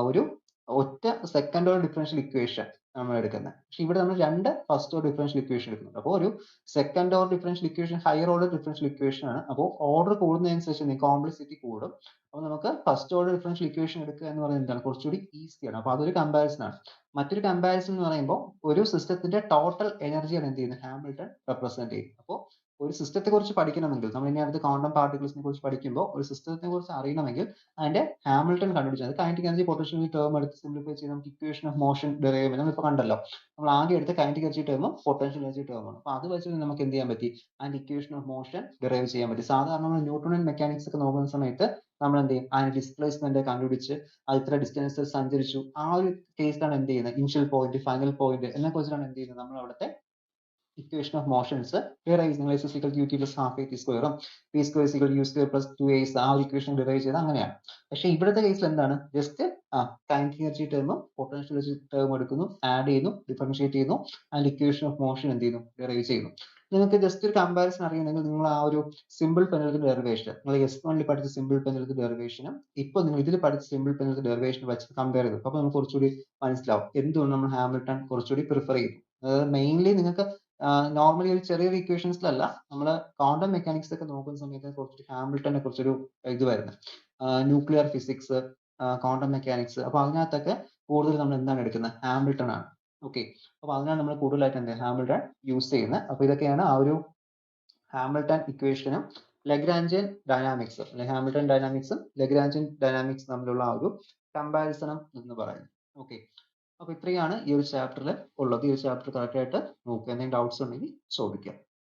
ഒരു ഒറ്റ സെക്കൻഡ് ഓർഡർ ഡിഫറൻഷ്യൽ ഇക്വേഷൻ നമ്മൾ എടുക്കുന്നത്. പക്ഷെ ഇവിടെ നമ്മൾ രണ്ട് ഫസ്റ്റ് ഓർഡർ ഡിഫറൻഷ്യൽ ഇക്വേഷൻ എടുക്കുന്നുണ്ട്. അപ്പോൾ ഒരു second order differential equation higher order differential equation ആണ്. അപ്പോൾ ഓർഡർ കൂടുന്നതനുസരിച്ച് കോംപ്ലക്സിറ്റി കൂടും. അപ്പോൾ നമുക്ക് ഫസ്റ്റ് ഓർഡർ ഡിഫറൻഷ്യൽ ഇക്വേഷൻ എടുക്കുക എന്ന് പറയുന്നത് എന്താണ്, കുറച്ചുകൂടി ഈസിയാണ്. അപ്പോൾ അതൊരു കമ്പാരിസൺ ആണ്. മറ്റൊരു കമ്പാരിസൺ എന്ന് പറയുമ്പോൾ ഒരു സിസ്റ്റത്തിന്റെ ടോട്ടൽ എനർജിയാണ് എന്ത് ചെയ്യുന്നത്, ഹാമിൽട്ടൺ റെപ്രസെന്റ് ചെയ്യുന്നത്. അപ്പോൾ ഒരു സിസ്റ്റത്തെ കുറിച്ച് പഠിക്കണമെങ്കിൽ നമ്മൾ ഇനി അടുത്ത് ക്വാണ്ടം പാർട്ടിക്കിൾസിനെ കുറിച്ച് പഠിക്കുമ്പോൾ ഒരു സിസ്റ്റത്തെ കുറിച്ച് അറിയണമെങ്കിൽ അതിന്റെ ഹാമിൽട്ടൺ കണ്ടുപിടിച്ചത് കൈനറ്റിക് എനർജി പൊട്ടൻഷ്യൽ ടേം എടുത്ത് സിംപ്ലിഫൈ ചെയ്ത് നമുക്ക് ഇക്വേഷൻ ഓഫ് മോഷൻ ഡെറൈവ് ചെയ്യാം. നമ്മളിപ്പോൾ കണ്ടല്ലോ, നമ്മൾ ആകെ എടുത്ത കൈനറ്റിക് എനർജി ടേമും പൊട്ടൻഷ്യൽ എനർജി ടേമാണ്. അപ്പോൾ അത് വെച്ച് നമുക്ക് എന്ത് ചെയ്യാൻ പറ്റി, അതിന്റെ ഇക്വേഷൻ ഓഫ് മോഷൻ ഡെറൈവ് ചെയ്യാൻ പറ്റി. സാധാരണ നമ്മൾ ന്യൂട്ടണിയൻ മെക്കാനിക്സ് ഒക്കെ നോക്കുന്ന സമയത്ത് നമ്മൾ എന്ത് ചെയ്യും, അതിന്റെ ഡിസ്പ്ലേസ്മെന്റ് കണ്ടുപിടിച്ച് അത് ഇത്ര ഡിസ്റ്റൻസ് സഞ്ചരിച്ചു, ആ ഒരു കേസിലാണ് എന്ത് ചെയ്യുന്നത്, ഇനിഷ്യൽ പോയിന്റ് ഫൈനൽ പോയിന്റ് എന്നെ കുറിച്ചാണ് എന്ത് ചെയ്യുന്നത്, നമ്മൾ അവിടുത്തെ ഇക്വേഷൻ ഓഫ് മോഷൻസ് ഡിറൈവ് ചെയ്യുന്നത്. s = ut plus half at സ്ക്വയറും p square = u square plus 2a ആ ഒരു ഇക്വേഷൻ ഡിറൈവ് ചെയ്ത് അങ്ങനെയാണ്. പക്ഷേ ഇവിടുത്തെ കേസിൽ എന്താണ്, ജസ്റ്റ് കൈനറ്റിക് എനർജി ടേമും പൊട്ടൻഷ്യൽ എനർജി ടേം എടുക്കുന്നു, ആഡ് ചെയ്യുന്നു, ഡിഫറൻഷിയേറ്റ് ചെയ്യുന്നു, ആൻഡ് ഇക്വേഷൻ ഓഫ് മോഷൻ എന്ത് ചെയ്യുന്നു, ഡിറൈവ് ചെയ്യുന്നു. നിങ്ങൾക്ക് ജസ്റ്റ് ഒരു കമ്പാരിസൺ അറിയണമെങ്കിൽ നിങ്ങൾ ആ ഒരു സിമ്പിൾ പെനൽറ്റി ഡെറിവേഷൻ നിങ്ങൾ S1 പഠിച്ച സിമ്പിൾ പെനൽറ്റി ഡെറിവേഷനും ഇപ്പോൾ നിങ്ങൾ ഇതിൽ പഠിച്ച സിമ്പിൾ പെനൽറ്റി ഡെറിവേഷൻ വെച്ച് കമ്പയർ ചെയ്തു. അപ്പോൾ നമുക്ക് കുറച്ചുകൂടി മനസ്സിലാവും എന്തുകൊണ്ട് നമ്മൾ ഹാമിൽട്ടൺ കുറച്ചുകൂടി പ്രിഫർ ചെയ്തു. അതായത് മെയിൻലി നിങ്ങൾക്ക് നോർമലി ഒരു ചെറിയ ഇക്വേഷൻസിലല്ല, നമ്മൾ ക്വാണ്ടം മെക്കാനിക്സ് ഒക്കെ നോക്കുന്ന സമയത്ത് കുറച്ചൊരു ഹാമിൽട്ടനെ കുറിച്ചൊരു ഇത് വരുന്നത്, ന്യൂക്ലിയർ ഫിസിക്സ്, ക്വാണ്ടം മെക്കാനിക്സ്. അപ്പോൾ അതിനകത്തൊക്കെ കൂടുതൽ നമ്മൾ എന്താണ് എടുക്കുന്നത്, ഹാമിൽട്ടൺ ആണ്. ഓക്കെ, അപ്പോൾ അതിനാണ് നമ്മൾ കൂടുതലായിട്ട് എന്ത് ഹാമിൽട്ടൺ യൂസ് ചെയ്യുന്നത്. അപ്പോൾ ഇതൊക്കെയാണ് ആ ഒരു ഹാമിൽട്ടൺ ഇക്വേഷനും ലഗ്രാഞ്ചിയൻ ഡൈനാമിക്സ്, അല്ലെങ്കിൽ ഹാമിൽട്ടൺ ഡൈനാമിക്സും ലഗ്രാഞ്ചിയൻ ഡൈനാമിക്സ് തമ്മിലുള്ള ആ ഒരു കമ്പാരിസണം എന്ന് പറയുന്നത്. ഓക്കെ, അപ്പോൾ ഇത്രയാണ് ഈ ഒരു ചാപ്റ്ററിൽ ഉള്ളത്. ഈ ഒരു ചാപ്റ്റർ കറക്റ്റ് ആയിട്ട് നോക്കുക. എന്തെങ്കിലും ഡൗട്ട്സ് ഉണ്ടെങ്കിൽ ചോദിക്കാം.